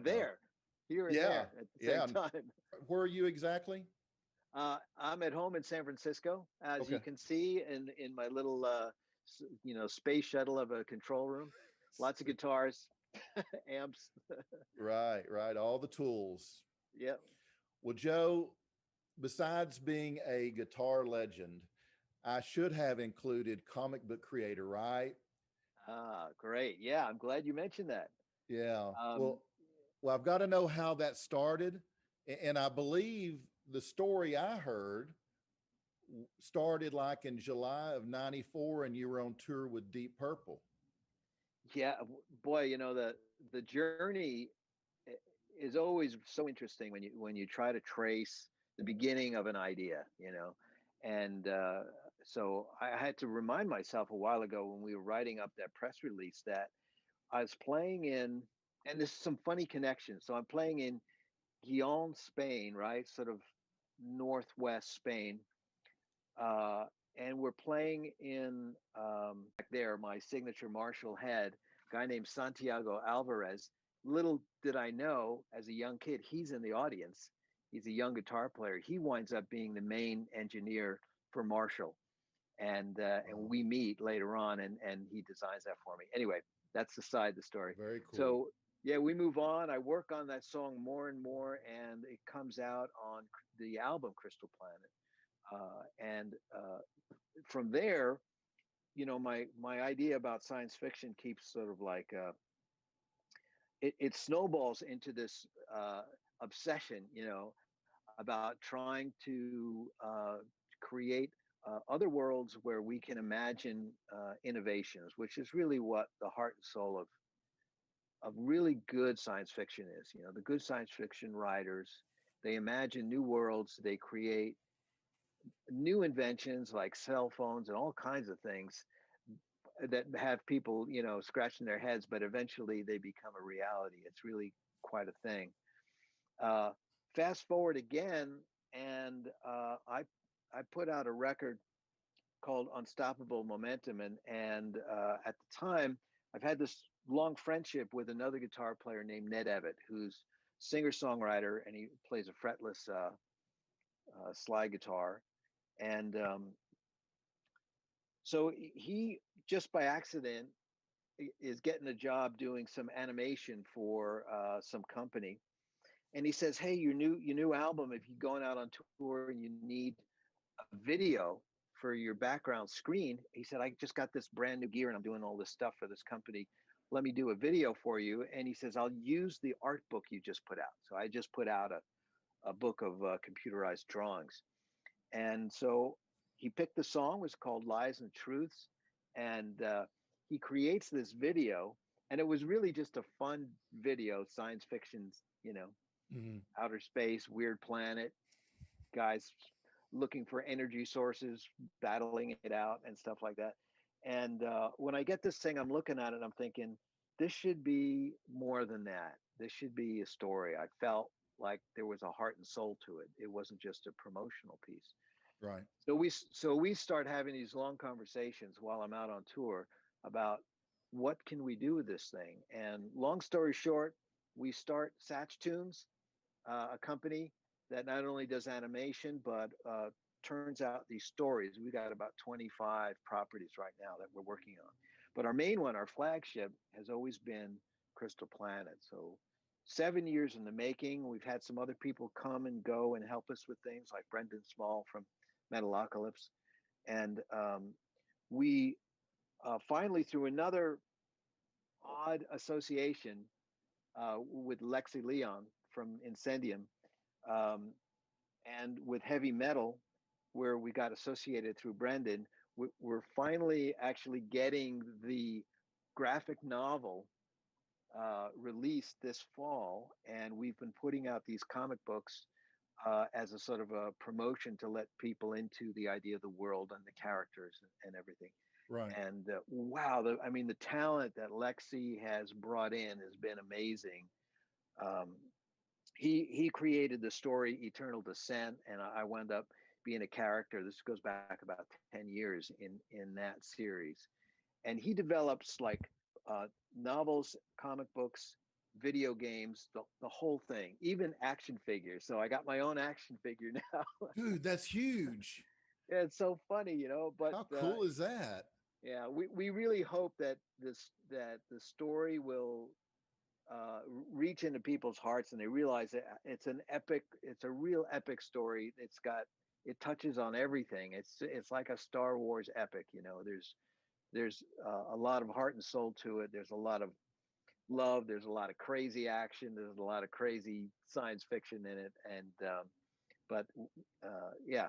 There, here and there at the same time. Where are you exactly? I'm at home in San Francisco, as you Okay. can see in my little space shuttle of a control room. Lots of guitars, amps. Right. All the tools. Yep. Well, Joe, besides being a guitar legend, I should have included comic book creator, right? Ah, great. Yeah, I'm glad you mentioned that. Yeah. Well, I've got to know how that started. And I believe the story I heard started like in July of '94, and you were on tour with Deep Purple. Yeah, boy, the journey is always so interesting when you try to trace the beginning of an idea, and so I had to remind myself a while ago when we were writing up that press release that I was playing in, and there's some funny connections. So I'm playing in Gijón, Spain, right, sort of northwest Spain, and we're playing in back there. My signature Marshall head, a guy named Santiago Alvarez. Little did I know, as a young kid, he's in the audience. He's a young guitar player. He winds up being the main engineer for Marshall, and we meet later on, and he designs that for me. Anyway, that's the side of the story. Very cool. So yeah, we move on. I work on that song more and more, and it comes out on the album Crystal Planet, and from there, my idea about science fiction keeps sort of like it snowballs into this obsession, about trying to create other worlds where we can imagine innovations, which is really what the heart and soul of really good science fiction is. The good science fiction writers, they imagine new worlds, they create new inventions like cell phones and all kinds of things that have people, scratching their heads, but eventually they become a reality. It's really quite a thing. Fast forward again, and I put out a record called Unstoppable Momentum, and at the time, I've had this long friendship with another guitar player named Ned Evett, who's singer-songwriter, and he plays a fretless slide guitar. And so he, just by accident, is getting a job doing some animation for some company. And he says, "Hey, your new album, if you're going out on tour and you need a video for your background screen," he said, "I just got this brand new gear and I'm doing all this stuff for this company. Let me do a video for you." And he says, "I'll use the art book you just put out." So I just put out a book of computerized drawings. And so he picked the song, it was called Lies and Truths. And he creates this video. And it was really just a fun video, science fiction's, outer space, weird planet, guys looking for energy sources, battling it out and stuff like that. And when I get this thing, I'm looking at it, I'm thinking, this should be more than that. This should be a story. I felt like there was a heart and soul to it. It wasn't just a promotional piece. Right. So we start having these long conversations while I'm out on tour about what can we do with this thing. And long story short, we start Satch Tunes, a company that not only does animation but turns out these stories. We got about 25 properties right now that we're working on. But our main one, our flagship, has always been Crystal Planet. So 7 years in the making. We've had some other people come and go and help us with things like Brendan Small from Metalocalypse. And we finally, through another odd association with Lexi Leon from Incendium, and with heavy metal, where we got associated through Brendan, we're finally actually getting the graphic novel released this fall, and we've been putting out these comic books as a sort of a promotion to let people into the idea of the world and the characters and everything. Right. And wow, the talent that Lexi has brought in has been amazing. he created the story Eternal Descent, and I wound up being a character. This goes back about 10 years in that series, and he develops like novels, comic books, video games, the whole thing, even action figures. So I got my own action figure now. Dude, that's huge. Yeah, it's so funny, you know. But how cool is that? Yeah, we really hope that that the story will reach into people's hearts and they realize that it's a real epic story. It touches on everything. It's like a Star Wars epic, you know. There's a lot of heart and soul to it. There's a lot of love. There's a lot of crazy action. There's a lot of crazy science fiction in it. And but yeah,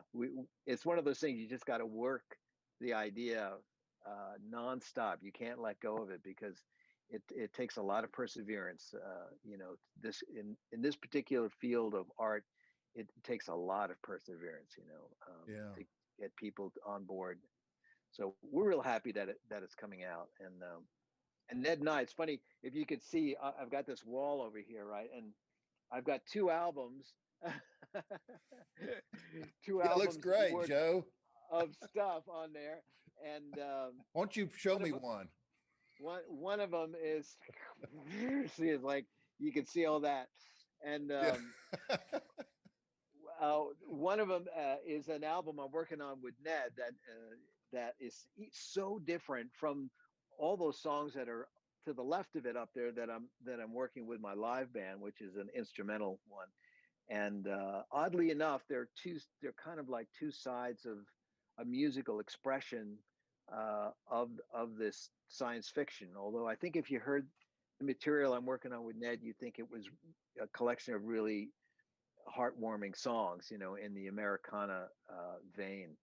it's one of those things you just got to work the idea nonstop. You can't let go of it because it takes a lot of perseverance. You know, this in this particular field of art, it takes a lot of perseverance. You know, to get people on board. So we're real happy that it's coming out. And Ned and I, it's funny if you could see, I've got this wall over here, right, and I've got 2 albums. Two albums. Looks great, Joe. Of stuff on there, and why don't you show me one? One of them is see, it's like you can see all that, and one of them is an album I'm working on with Ned that is so different from all those songs that are to the left of it up there that I'm working with my live band, which is an instrumental one. And oddly enough, they're kind of like 2 sides of a musical expression of this science fiction. Although I think if you heard the material I'm working on with Ned, you'd think it was a collection of really heartwarming songs, you know, in the Americana vein.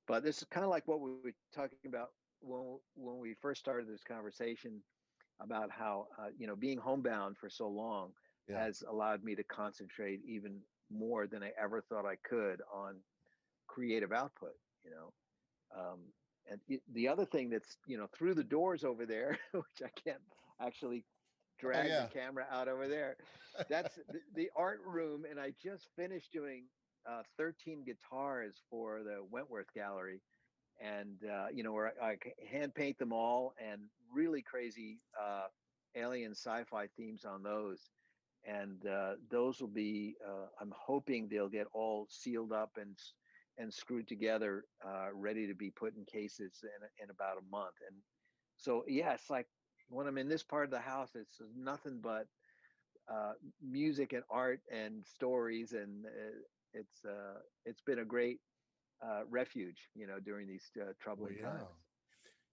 But this is kind of like what we were talking about when we first started this conversation about how you know, being homebound for so long has allowed me to concentrate even more than I ever thought I could on creative output, you know. And the other thing that's, you know, through the doors over there, which I can't actually drag the camera out over there, that's the art room. And I just finished doing 13 guitars for the Wentworth Gallery. And, you know, where I hand paint them all, and really crazy alien sci-fi themes on those. And those will be, I'm hoping they'll get all sealed up and screwed together, ready to be put in cases in about a month. And so, yeah, it's like when I'm in this part of the house, it's nothing but music and art and stories. And it's been a great refuge, you know, during these troubling times.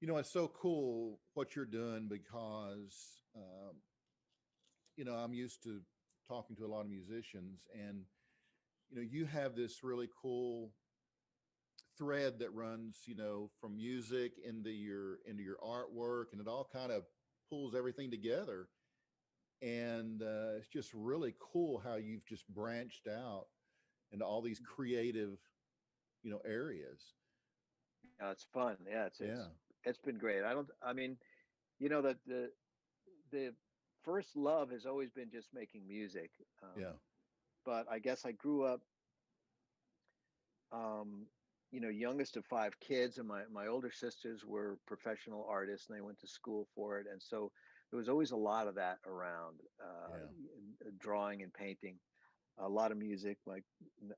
You know, it's so cool what you're doing because, you know, I'm used to talking to a lot of musicians, and, you know, you have this really cool thread that runs, you know, from music into your artwork, and it all kind of pulls everything together. And it's just really cool how you've just branched out into all these creative, you know, areas. Yeah, it's fun. Yeah, it's been great. I mean, you know, that the first love has always been just making music. But I guess I grew up, you know, youngest of 5 kids, and my older sisters were professional artists, and they went to school for it. And so there was always a lot of that around, drawing and painting, a lot of music. Like,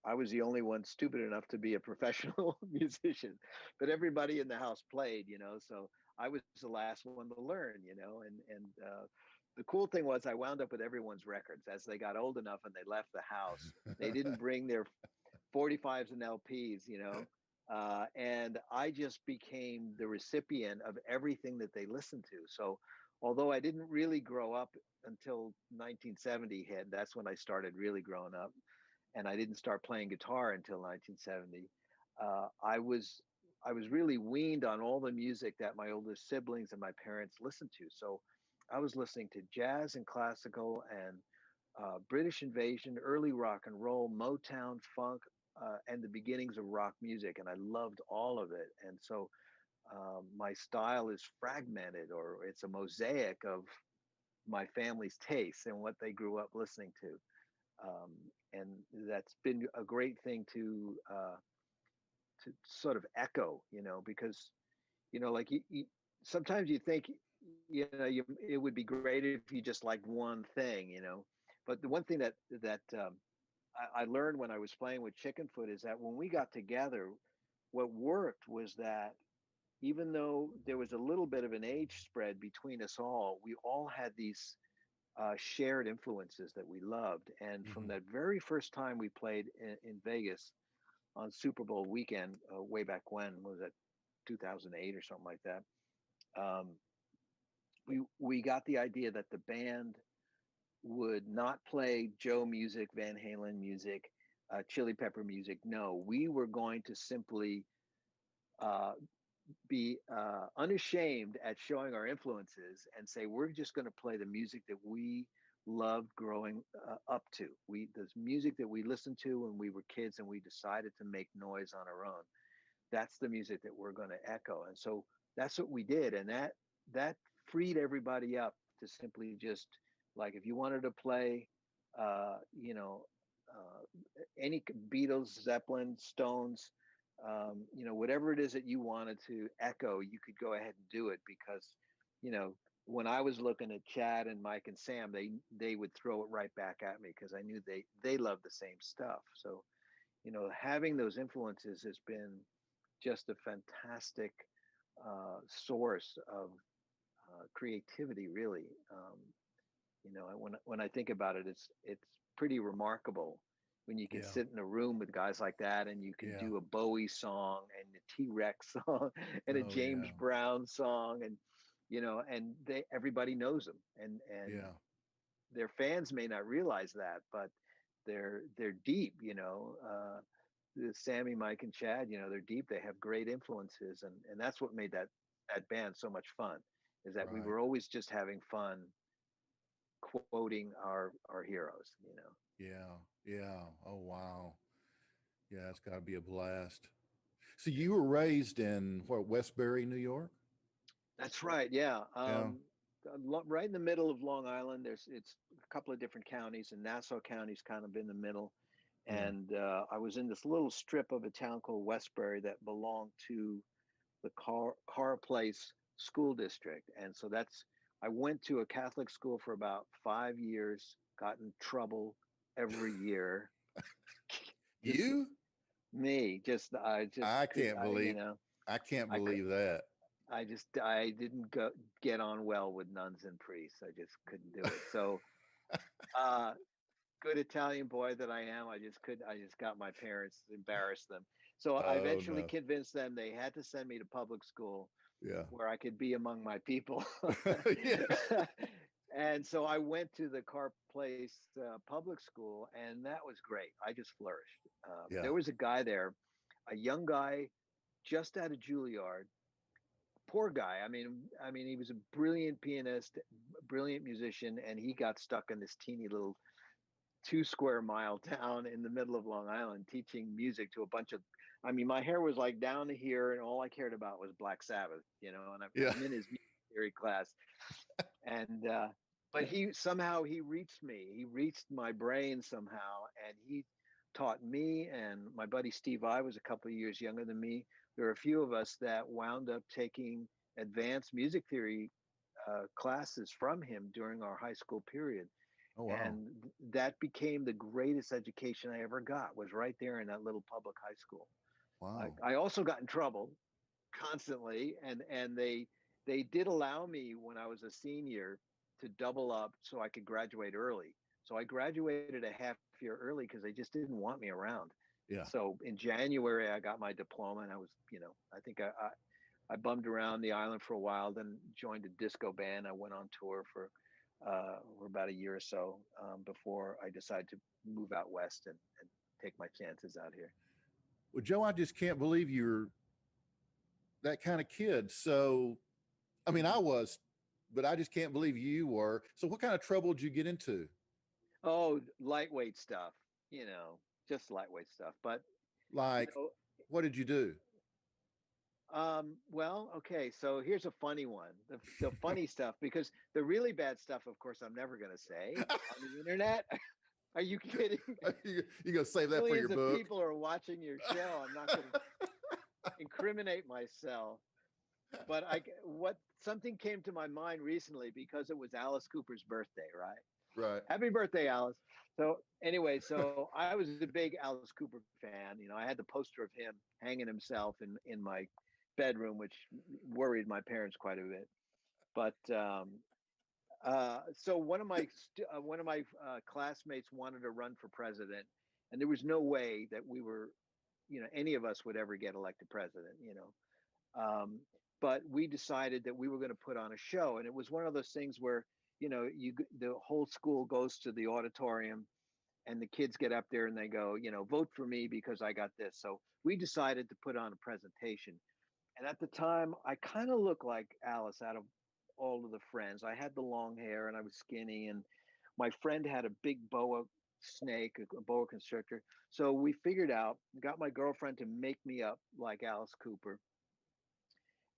I was the only one stupid enough to be a professional musician, but everybody in the house played, you know, so I was the last one to learn, you know. And the cool thing was I wound up with everyone's records as they got old enough and they left the house. They didn't bring their 45s and LPs, you know. And I just became the recipient of everything that they listened to. So although I didn't really grow up until 1970 hit, that's when I started really growing up. And I didn't start playing guitar until 1970. I was really weaned on all the music that my older siblings and my parents listened to. So I was listening to jazz and classical and British Invasion, early rock and roll, Motown, funk, and the beginnings of rock music. And I loved all of it. And so my style is fragmented, or it's a mosaic of my family's tastes and what they grew up listening to. And that's been a great thing to sort of echo, because, like sometimes you think, it would be great if you just liked one thing, but the one thing that I learned when I was playing with Chickenfoot is that when we got together, what worked was that even though there was a little bit of an age spread between us all, we all had these shared influences that we loved. And from that very first time we played in Vegas on Super Bowl weekend, way back when, was that 2008 or something like that? We got the idea that the band would not play Joe music, Van Halen music, Chili Pepper music. No, we were going to simply be unashamed at showing our influences and say we're just going to play the music that we loved growing up to. The music that we listened to when we were kids and we decided to make noise on our own. That's the music that we're going to echo. And so that's what we did, and that freed everybody up to simply just, like, if you wanted to play any Beatles, Zeppelin, Stones, whatever it is that you wanted to echo, you could go ahead and do it, because, when I was looking at Chad and Mike and Sam, they would throw it right back at me because I knew they loved the same stuff. So, having those influences has been just a fantastic source of creativity, really. When I think about it, it's pretty remarkable when you can sit in a room with guys like that and you can do a Bowie song and a T-Rex song and a James Brown song, and and everybody knows them, and their fans may not realize that, but they're deep. Sammy, Mike, and Chad, they're deep. They have great influences, and that's what made that band so much fun, is that we were always just having fun quoting our heroes. Yeah. Oh, wow. Yeah, it's got to be a blast. So you were raised in Westbury, New York? That's right. Yeah. Right in the middle of Long Island. It's a couple of different counties, and Nassau County's kind of in the middle. And I was in this little strip of a town called Westbury that belonged to the Carr Place School District. And so I went to a Catholic school for about 5 years, got in trouble every year. Me, I can't believe that. I didn't get on well with nuns and priests. I just couldn't do it. So, good Italian boy that I am, I just got my parents, embarrassed them. So I eventually convinced them they had to send me to public school, where I could be among my people. And so I went to the Carr Place public school, and that was great. I just flourished. There was a guy there, a young guy, just out of Juilliard. Poor guy. I mean, he was a brilliant pianist, brilliant musician, and he got stuck in this teeny little 2-square-mile town in the middle of Long Island, teaching music to a bunch of, my hair was like down to here, and all I cared about was Black Sabbath, and I'm in his music theory class. And, but he reached me. He reached my brain somehow, and he taught me, and my buddy Steve I was a couple of years younger than me. There were a few of us that wound up taking advanced music theory classes from him during our high school period. Oh, wow. And that became the greatest education I ever got, was right there in that little public high school. Wow. I also got in trouble constantly, and they did allow me, when I was a senior, to double up so I could graduate early. So I graduated a half year early because they just didn't want me around. Yeah. So in January, I got my diploma, and I was, I think I bummed around the island for a while, then joined a disco band. I went on tour for about a year or so before I decided to move out west and take my chances out here. Well, Joe, I just can't believe you're that kind of kid. So, I was, but I just can't believe you were. So what kind of trouble did you get into? Oh, lightweight stuff, just lightweight stuff. But what did you do? Well, okay. So here's a funny one. The funny stuff, because the really bad stuff, of course, I'm never going to say on the internet. Are you kidding? You gonna save that for your Millions of book? people are watching your show. I'm not going to incriminate myself. But something came to my mind recently because it was Alice Cooper's birthday, right? Right. Happy birthday, Alice. So anyway, so I was a big Alice Cooper fan. You know, I had the poster of him hanging himself in my bedroom, which worried my parents quite a bit. But so one of my classmates wanted to run for president, and there was no way that we were, any of us would ever get elected president. But we decided that we were going to put on a show, and it was one of those things where the whole school goes to the auditorium, and the kids get up there and they go, vote for me because I got this. So we decided to put on a presentation, and at the time I kind of looked like Alice out of all of the friends. I had the long hair and I was skinny, and my friend had a big boa snake, a boa constrictor. So we got my girlfriend to make me up like Alice Cooper,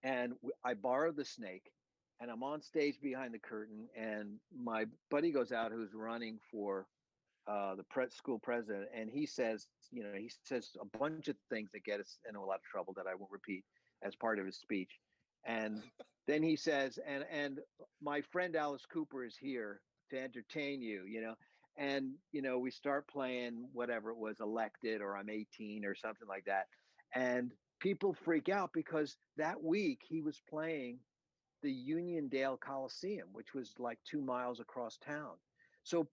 and I borrowed the snake, and I'm on stage behind the curtain, and my buddy goes out who's running for the school president, and he says a bunch of things that get us in a lot of trouble that I won't repeat as part of his speech. And then he says, and my friend Alice Cooper is here to entertain you, and we start playing whatever it was, Elected or I'm 18 or something like that. And people freak out because that week he was playing the Uniondale Coliseum, which was like 2 miles across town. So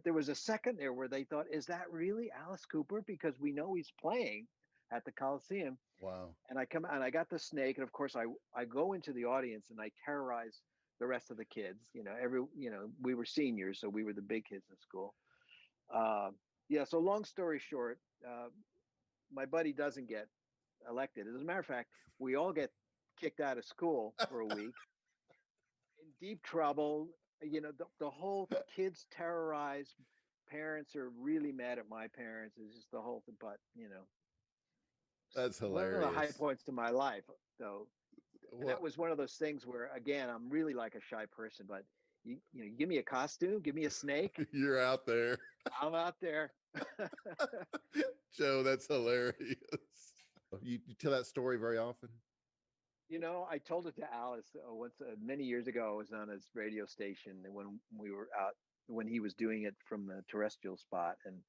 there was a second there where they thought, is that really Alice Cooper? Because we know he's playing at the Coliseum. Wow. And I got the snake, and of course I go into the audience and I terrorize the rest of the kids. We were seniors, so we were the big kids in school. So long story short, my buddy doesn't get elected. As a matter of fact, we all get kicked out of school for a week, in deep trouble. The whole kids terrorized. Parents are really mad at my parents. It's just the whole thing. But that's hilarious. One of the high points to my life, though. That was one of those things where, again, I'm really like a shy person, but you give me a costume, give me a snake. You're out there. I'm out there. Joe, that's hilarious. You tell that story very often? I told it to Alice once, many years ago. I was on his radio station when we were out, when he was doing it from the terrestrial spot, and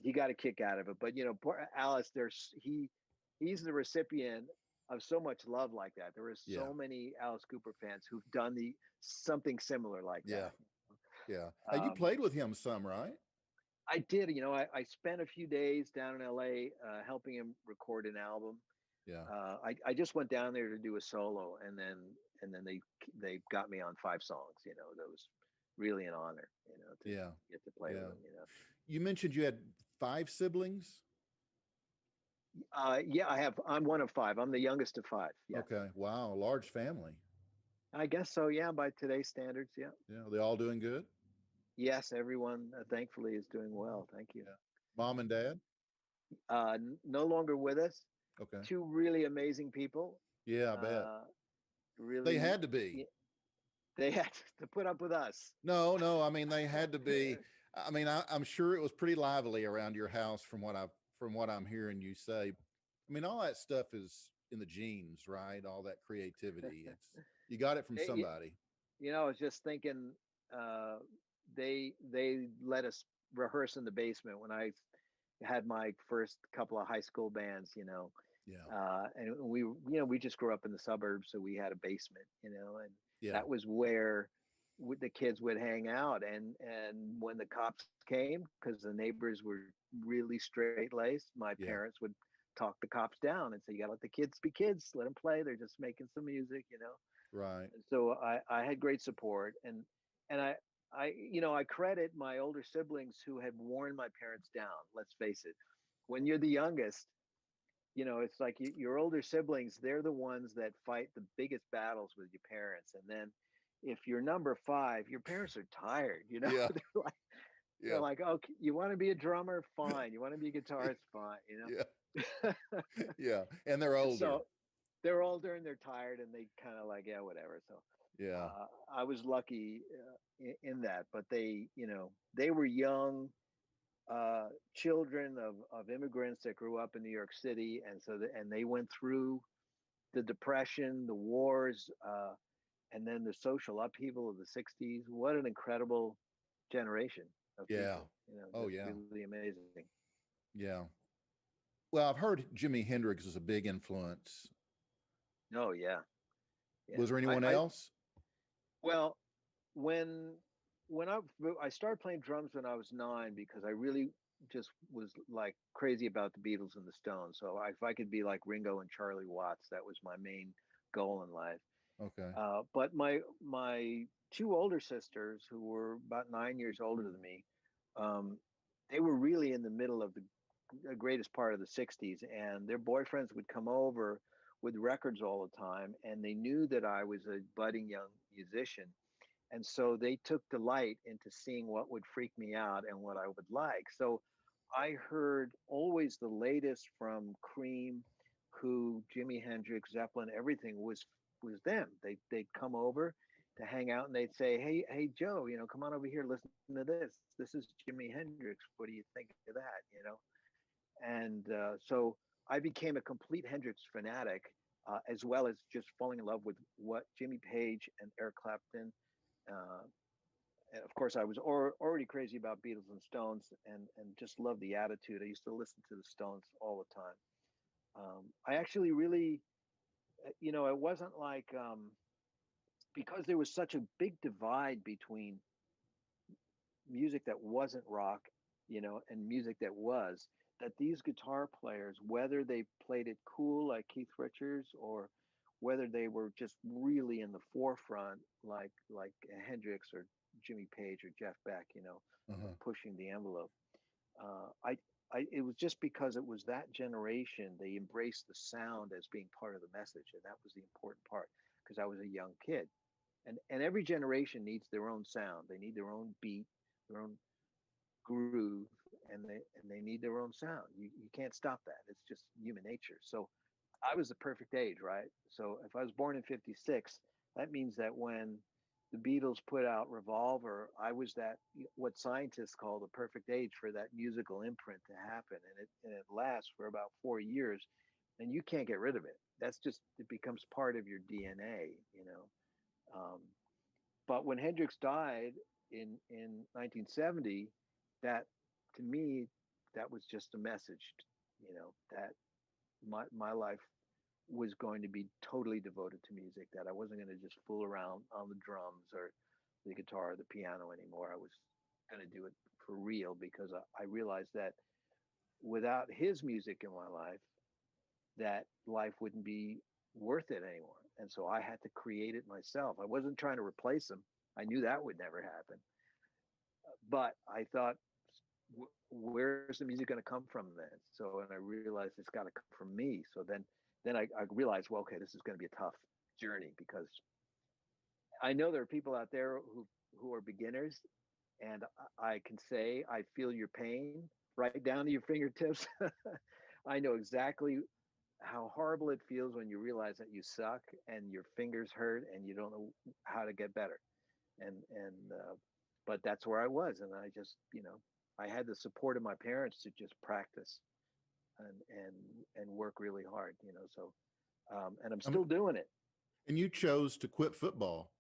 he got a kick out of it. But poor Alice, he's the recipient of so much love like that. There were so many Alice Cooper fans who've done something similar like that. Yeah. You played with him some, right? I did. I spent a few days down in LA helping him record an album. Yeah. I just went down there to do a solo, and then they got me on 5 songs. That was really an honor. To get to play with them. You mentioned you had 5 siblings. Yeah, I have. I'm one of 5. I'm the youngest of 5. Yeah. Okay. Wow. Large family. I guess so. Yeah. By today's standards. Yeah. Yeah. Are they all doing good? Yes. Everyone, thankfully, is doing well. Thank you. Yeah. Mom and dad? No longer with us. Okay. 2 really amazing people. Yeah, I bet. Really. They had to be. They had to put up with us. No. I mean, they had to be. I mean, I'm sure it was pretty lively around your house from what I'm hearing you say. I mean, all that stuff is in the genes, right? All that creativity. You got it from somebody. I was just thinking, they let us rehearse in the basement when I had my first couple of high school bands, Yeah. And we just grew up in the suburbs, so we had a basement, and that was where the kids would hang out. And when the cops came, because the neighbors were really straight-laced, my parents would talk the cops down and say, you gotta let the kids be kids, let them play, they're just making some music. Right. And so I had great support, and I credit my older siblings who had worn my parents down. Let's face it, when you're the youngest, it's like your older siblings, they're the ones that fight the biggest battles with your parents. And then if you're number 5, your parents are tired, Yeah. They're like, oh, you want to be a drummer? Fine. You want to be a guitarist? Fine. Yeah. Yeah. And they're older. they're older and they're tired and they kind of like, yeah, whatever. So Yeah. I was lucky in that, but they, they were young children of immigrants that grew up in New York City, and and they went through the Depression, the wars, and then the social upheaval of the '60s. What an incredible generation of Yeah. people! Oh, Just yeah. really amazing. Yeah. Well, I've heard Jimi Hendrix is a big influence. Oh yeah, yeah. Was there anyone else? Well, when I started playing drums when I was 9 because I really just was like crazy about the Beatles and the Stones. So if I could be like Ringo and Charlie Watts, that was my main goal in life. Okay. But my two older sisters, who were about 9 years older than me, they were really in the middle of the greatest part of the '60s, and their boyfriends would come over with records all the time, and they knew that I was a budding young musician, and so they took delight into seeing what would freak me out and what I would like. So I heard always the latest from Cream, Who, Jimi Hendrix, Zeppelin, everything was them. They'd come over to hang out and they'd say, hey Joe, come on over here, listen to this. This is Jimi Hendrix. What do you think of that? And so I became a complete Hendrix fanatic, as well as just falling in love with what Jimmy Page and Eric Clapton. And of course, I was already crazy about Beatles and Stones, and just loved the attitude. I used to listen to the Stones all the time. I actually really, it wasn't like because there was such a big divide between music that wasn't rock, and music that was, that these guitar players, whether they played it cool like Keith Richards or whether they were just really in the forefront like Hendrix or Jimmy Page or Jeff Beck, pushing the envelope. It was just because it was that generation, they embraced the sound as being part of the message, and that was the important part because I was a young kid. And every generation needs their own sound. They need their own beat, their own groove, and they need their own sound. You can't stop that. It's just human nature. So I was the perfect age, right? So if I was born in '56, that means that when the Beatles put out Revolver, I was that, what scientists call the perfect age for that musical imprint to happen, and it lasts for about 4 years, and you can't get rid of it. That's just, it becomes part of your DNA. But when Hendrix died in 1970, that, to me, that was just a message, that my life was going to be totally devoted to music, that I wasn't going to just fool around on the drums or the guitar or the piano anymore. I was going to do it for real, because I realized that without his music in my life, that life wouldn't be worth it anymore. And so I had to create it myself. I wasn't trying to replace him. I knew that would never happen. But I thought, where's the music going to come from then? So, and I realized it's got to come from me. So then I realized, well, okay, this is going to be a tough journey, because I know there are people out there who are beginners, and I can say, I feel your pain right down to your fingertips. I know exactly how horrible it feels when you realize that you suck and your fingers hurt and you don't know how to get better. But that's where I was. And I just, I had the support of my parents to just practice and work really hard, so, and I'm still doing it. And you chose to quit football.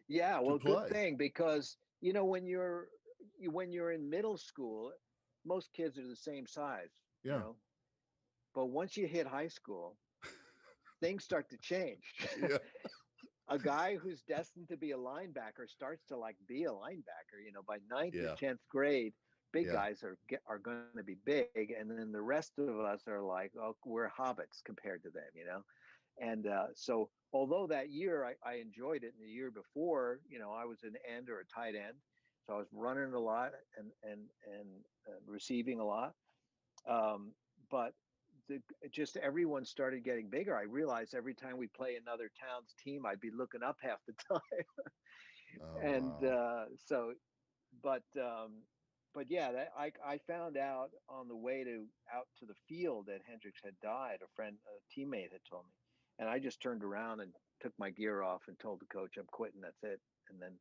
Yeah. Well, good thing, because, when you're in middle school, most kids are the same size, but once you hit high school, things start to change. Yeah. A guy who's destined to be a linebacker starts to be a linebacker, by ninth or 10th grade. Big guys are going to be big, and then the rest of us are like, oh, we're hobbits compared to them, and so although that year I enjoyed it, and the year before, I was an end or a tight end, so I was running a lot and receiving a lot, but just everyone started getting bigger. I realized every time we play another town's team, I'd be looking up half the time. And wow. So, but yeah, I found out on the way out to the field that Hendrix had died. A teammate had told me, And I just turned around and took my gear off and told the coach I'm quitting. That's it. And then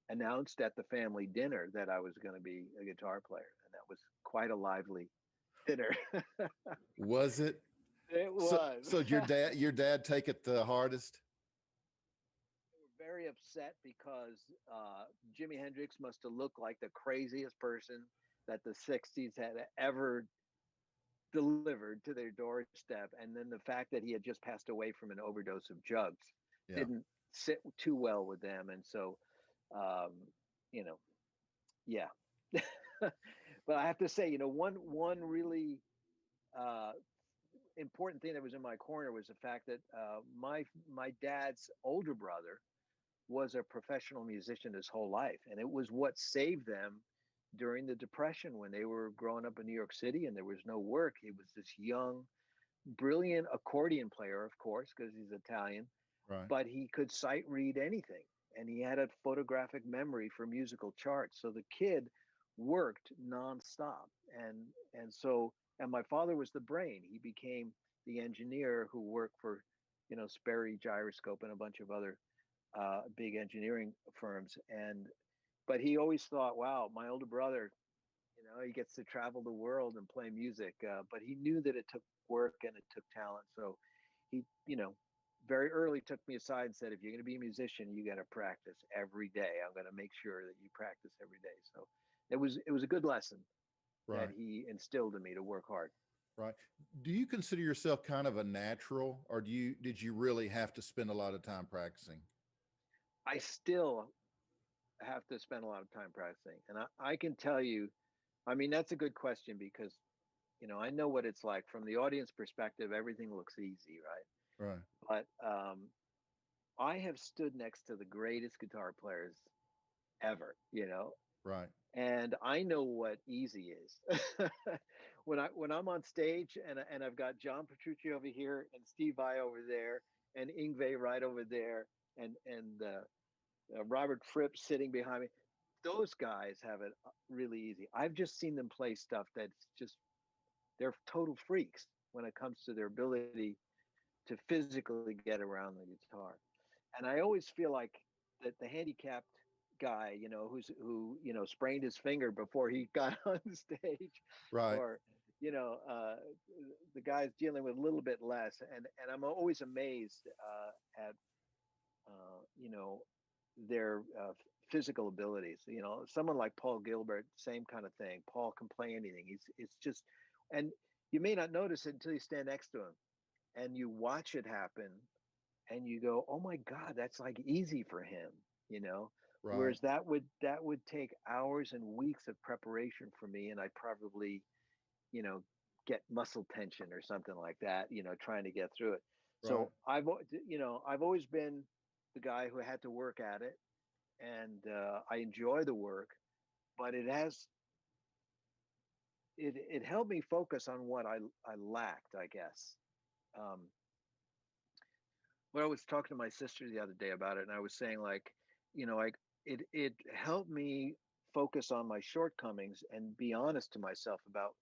announced at the family dinner that I was going to be a guitar player. And that was quite a lively dinner. Was it? It was. So your dad take it the hardest? They were very upset because Jimi Hendrix must have looked like the craziest person that the 60s had ever delivered to their doorstep. And then the fact that he had just passed away from an overdose of drugs didn't sit too well with them. And so, you know, yeah. But I have to say, you know, one really important thing that was in my corner was the fact that my dad's older brother was a professional musician his whole life, and it was what saved them during the Depression when they were growing up in New York City and there was no work. He was this young, brilliant accordion player, of course, because he's Italian, right? But he could sight read anything, and he had a photographic memory for musical charts. So the kid worked nonstop, and so. And my father was the brain. He became the engineer who worked for, you know, Sperry Gyroscope and a bunch of other big engineering firms. But he always thought, wow, my older brother, you know, he gets to travel the world and play music. But he knew that it took work and it took talent. So he, you know, very early took me aside and said, if you're going to be a musician, you got to practice every day. I'm going to make sure that you practice every day. So it was a good lesson. Right. That he instilled in me to work hard. Right. Do you consider yourself kind of a natural, or did you really have to spend a lot of time practicing? I still have to spend a lot of time practicing. And I can tell you, I mean, that's a good question because, you know, I know what it's like from the audience perspective. Everything looks easy, right? Right. But I have stood next to the greatest guitar players ever, you know? Right. And I know what easy is. when I'm on stage and I've got John Petrucci over here and Steve Vai over there and Yngwie right over there and Robert Fripp sitting behind me, those guys have it really easy. I've just seen them play stuff that's just, they're total freaks when it comes to their ability to physically get around the guitar. And I always feel like that the handicapped guy, you know, who you know sprained his finger before he got on stage, right? Or you know, the guy's dealing with a little bit less, and I'm always amazed at you know their physical abilities. You know, someone like Paul Gilbert, same kind of thing. Paul can play anything. It's just, and you may not notice it until you stand next to him, and you watch it happen, and you go, oh my God, that's like easy for him, you know. Right. Whereas that would take hours and weeks of preparation for me, and I probably, you know, get muscle tension or something like that, you know, trying to get through it. Right. So I've always been the guy who had to work at it, and I enjoy the work, but it helped me focus on what I lacked, I guess. When I was talking to my sister the other day about it, and I was saying, like, you know, like it helped me focus on my shortcomings and be honest to myself about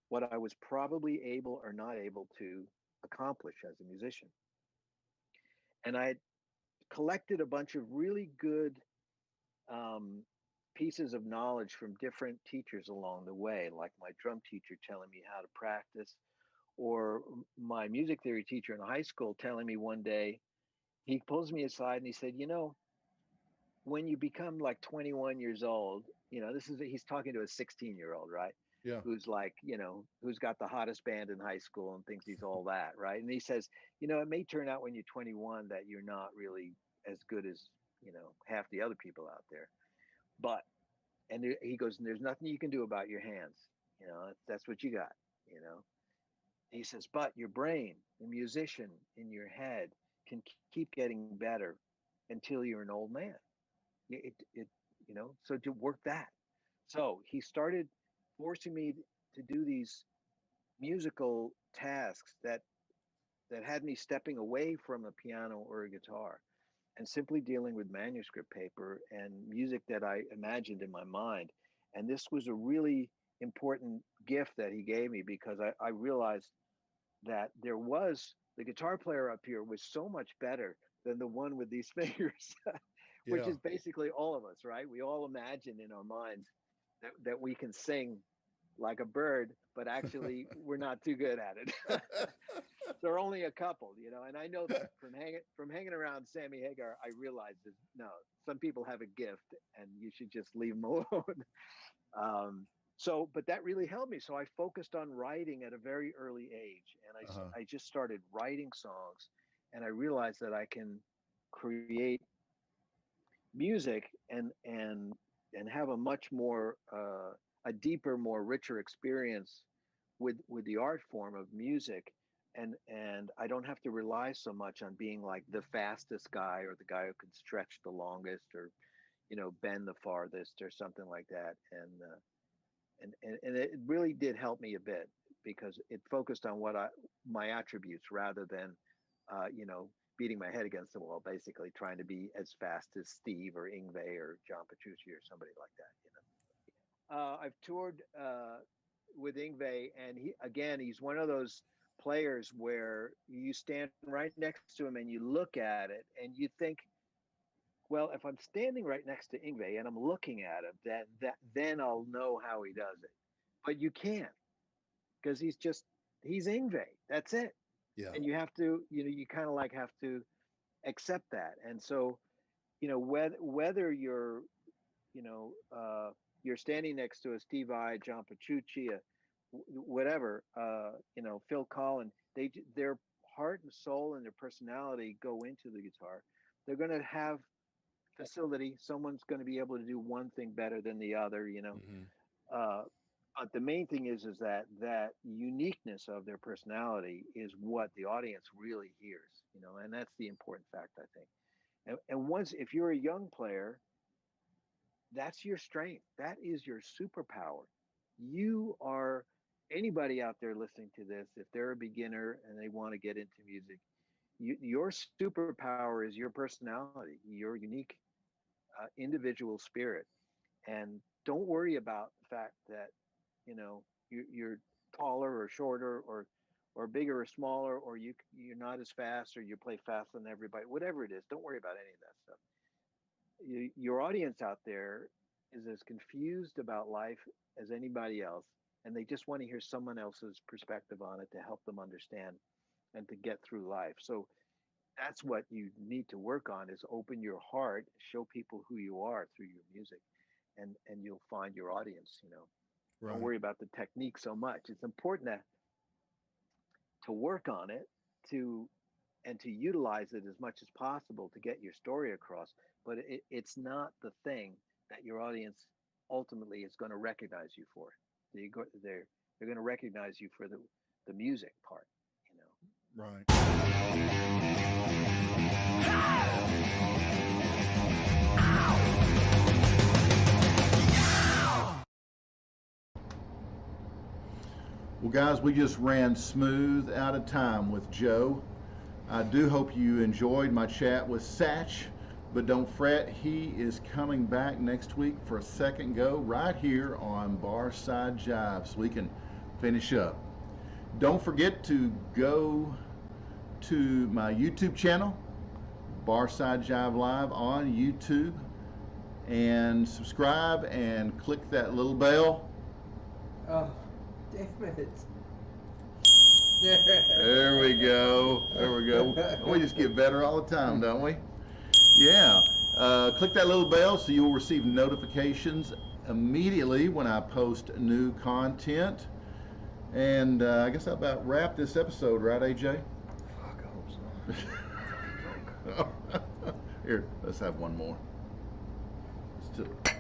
what I was probably able or not able to accomplish as a musician. And I had collected a bunch of really good pieces of knowledge from different teachers along the way, like my drum teacher telling me how to practice, or my music theory teacher in high school telling me one day, he pulls me aside and he said, you know, when you become like 21 years old, you know, he's talking to a 16-year-old, right? Yeah. Who's like, you know, who's got the hottest band in high school and thinks he's all that, right? And he says, you know, it may turn out when you're 21 that you're not really as good as, you know, half the other people out there. But, and he goes, and there's nothing you can do about your hands. You know, that's what you got, you know. He says, but your brain, the musician in your head, can keep getting better until you're an old man. You know, so to work that. So he started forcing me to do these musical tasks that had me stepping away from a piano or a guitar and simply dealing with manuscript paper and music that I imagined in my mind. And this was a really important gift that he gave me, because I realized that there was the guitar player up here was so much better than the one with these fingers, which is basically all of us, right? We all imagine in our minds that we can sing like a bird, but actually we're not too good at it. There are only a couple, you know, and I know that from hanging around Sammy Hagar, I realized that no, some people have a gift and you should just leave them alone. But that really helped me. So I focused on writing at a very early age, and I just started writing songs, and I realized that I can create music and have a much more a deeper, more richer experience with the art form of music, and I don't have to rely so much on being like the fastest guy or the guy who can stretch the longest or, you know, bend the farthest or something like that. And it really did help me a bit because it focused on my attributes rather than, you know, beating my head against the wall, basically trying to be as fast as Steve or Yngwie or John Petrucci or somebody like that. You know, I've toured with Yngwie, and he's one of those players where you stand right next to him and you look at it and you think, well, if I'm standing right next to Yngwie and I'm looking at him, then I'll know how he does it. But you can't, because he's Yngwie. That's it. Yeah. And you have to, you know, you kind of like have to accept that. And so, you know, whether you're, you know, you're standing next to a Steve Vai, John Petrucci, whatever, you know, Phil Collin, their heart and soul and their personality go into the guitar. They're going to have facility. Someone's going to be able to do one thing better than the other, you know. But the main thing is that uniqueness of their personality is what the audience really hears, you know, and that's the important fact, I think. And once, if you're a young player, that's your strength. That is your superpower. You are, anybody out there listening to this, if they're a beginner and they want to get into music, your superpower is your personality, your unique individual spirit. And don't worry about the fact that, you know, you're taller or shorter or bigger or smaller, or you're not as fast, or you play faster than everybody, whatever it is. Don't worry about any of that stuff. Your audience out there is as confused about life as anybody else, and they just want to hear someone else's perspective on it to help them understand and to get through life. So that's what you need to work on, is open your heart, show people who you are through your music, and you'll find your audience, you know. Right. Don't worry about the technique so much. It's important to work on it, to utilize it as much as possible to get your story across, but it's not the thing that your audience ultimately is going to recognize you for. They're going to recognize you for the music part, you know. Right. Well, guys, we just ran smooth out of time with Joe. I do hope you enjoyed my chat with Satch, but don't fret, he is coming back next week for a second go right here on Barside Jive, so we can finish up. Don't forget to go to my YouTube channel, Barside Jive Live on YouTube, and subscribe and click that little bell. Oh, damn it. There we go. There we go. We just get better all the time, don't we? Yeah. Click that little bell so you'll receive notifications immediately when I post new content. And I guess I'll about wrap this episode, right, AJ? Fuck, I hope so. Here, let's have one more.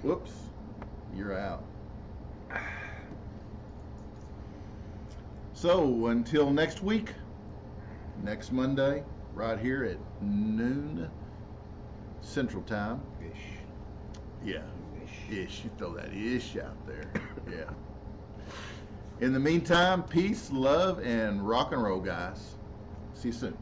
Whoops. You're out. So until next week, next Monday, right here at noon Central Time. Ish. Yeah. Ish. You throw that ish out there. Yeah. In the meantime, peace, love, and rock and roll, guys. See you soon.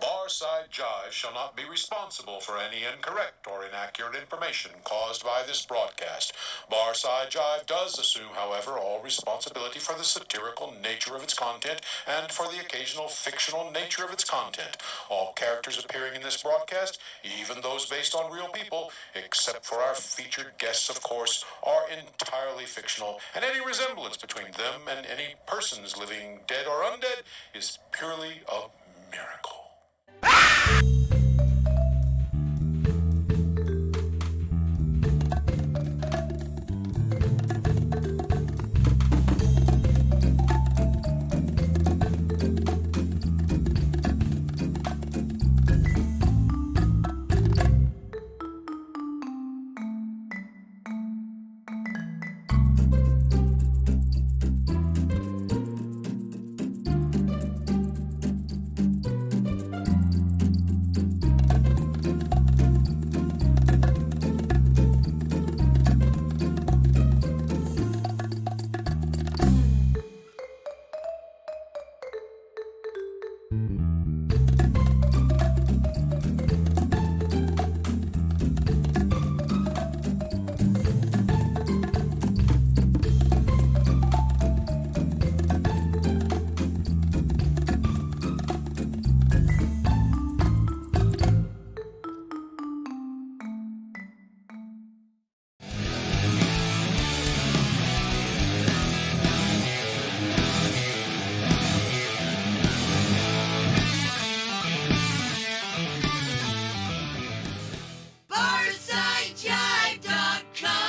Barside Jive shall not be responsible for any incorrect or inaccurate information caused by this broadcast. Barside Jive does assume, however, all responsibility for the satirical nature of its content and for the occasional fictional nature of its content. All characters appearing in this broadcast, even those based on real people, except for our featured guests, of course, are entirely fictional, and any resemblance between them and any persons living dead or undead is purely a miracle.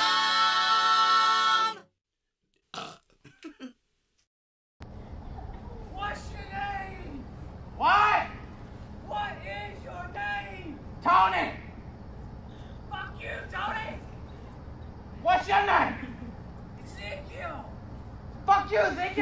BarsideJive.com. What's your name? What? What is your name? Tony. Fuck you, Tony. What's your name? Ezekiel. Fuck you, Ezekiel.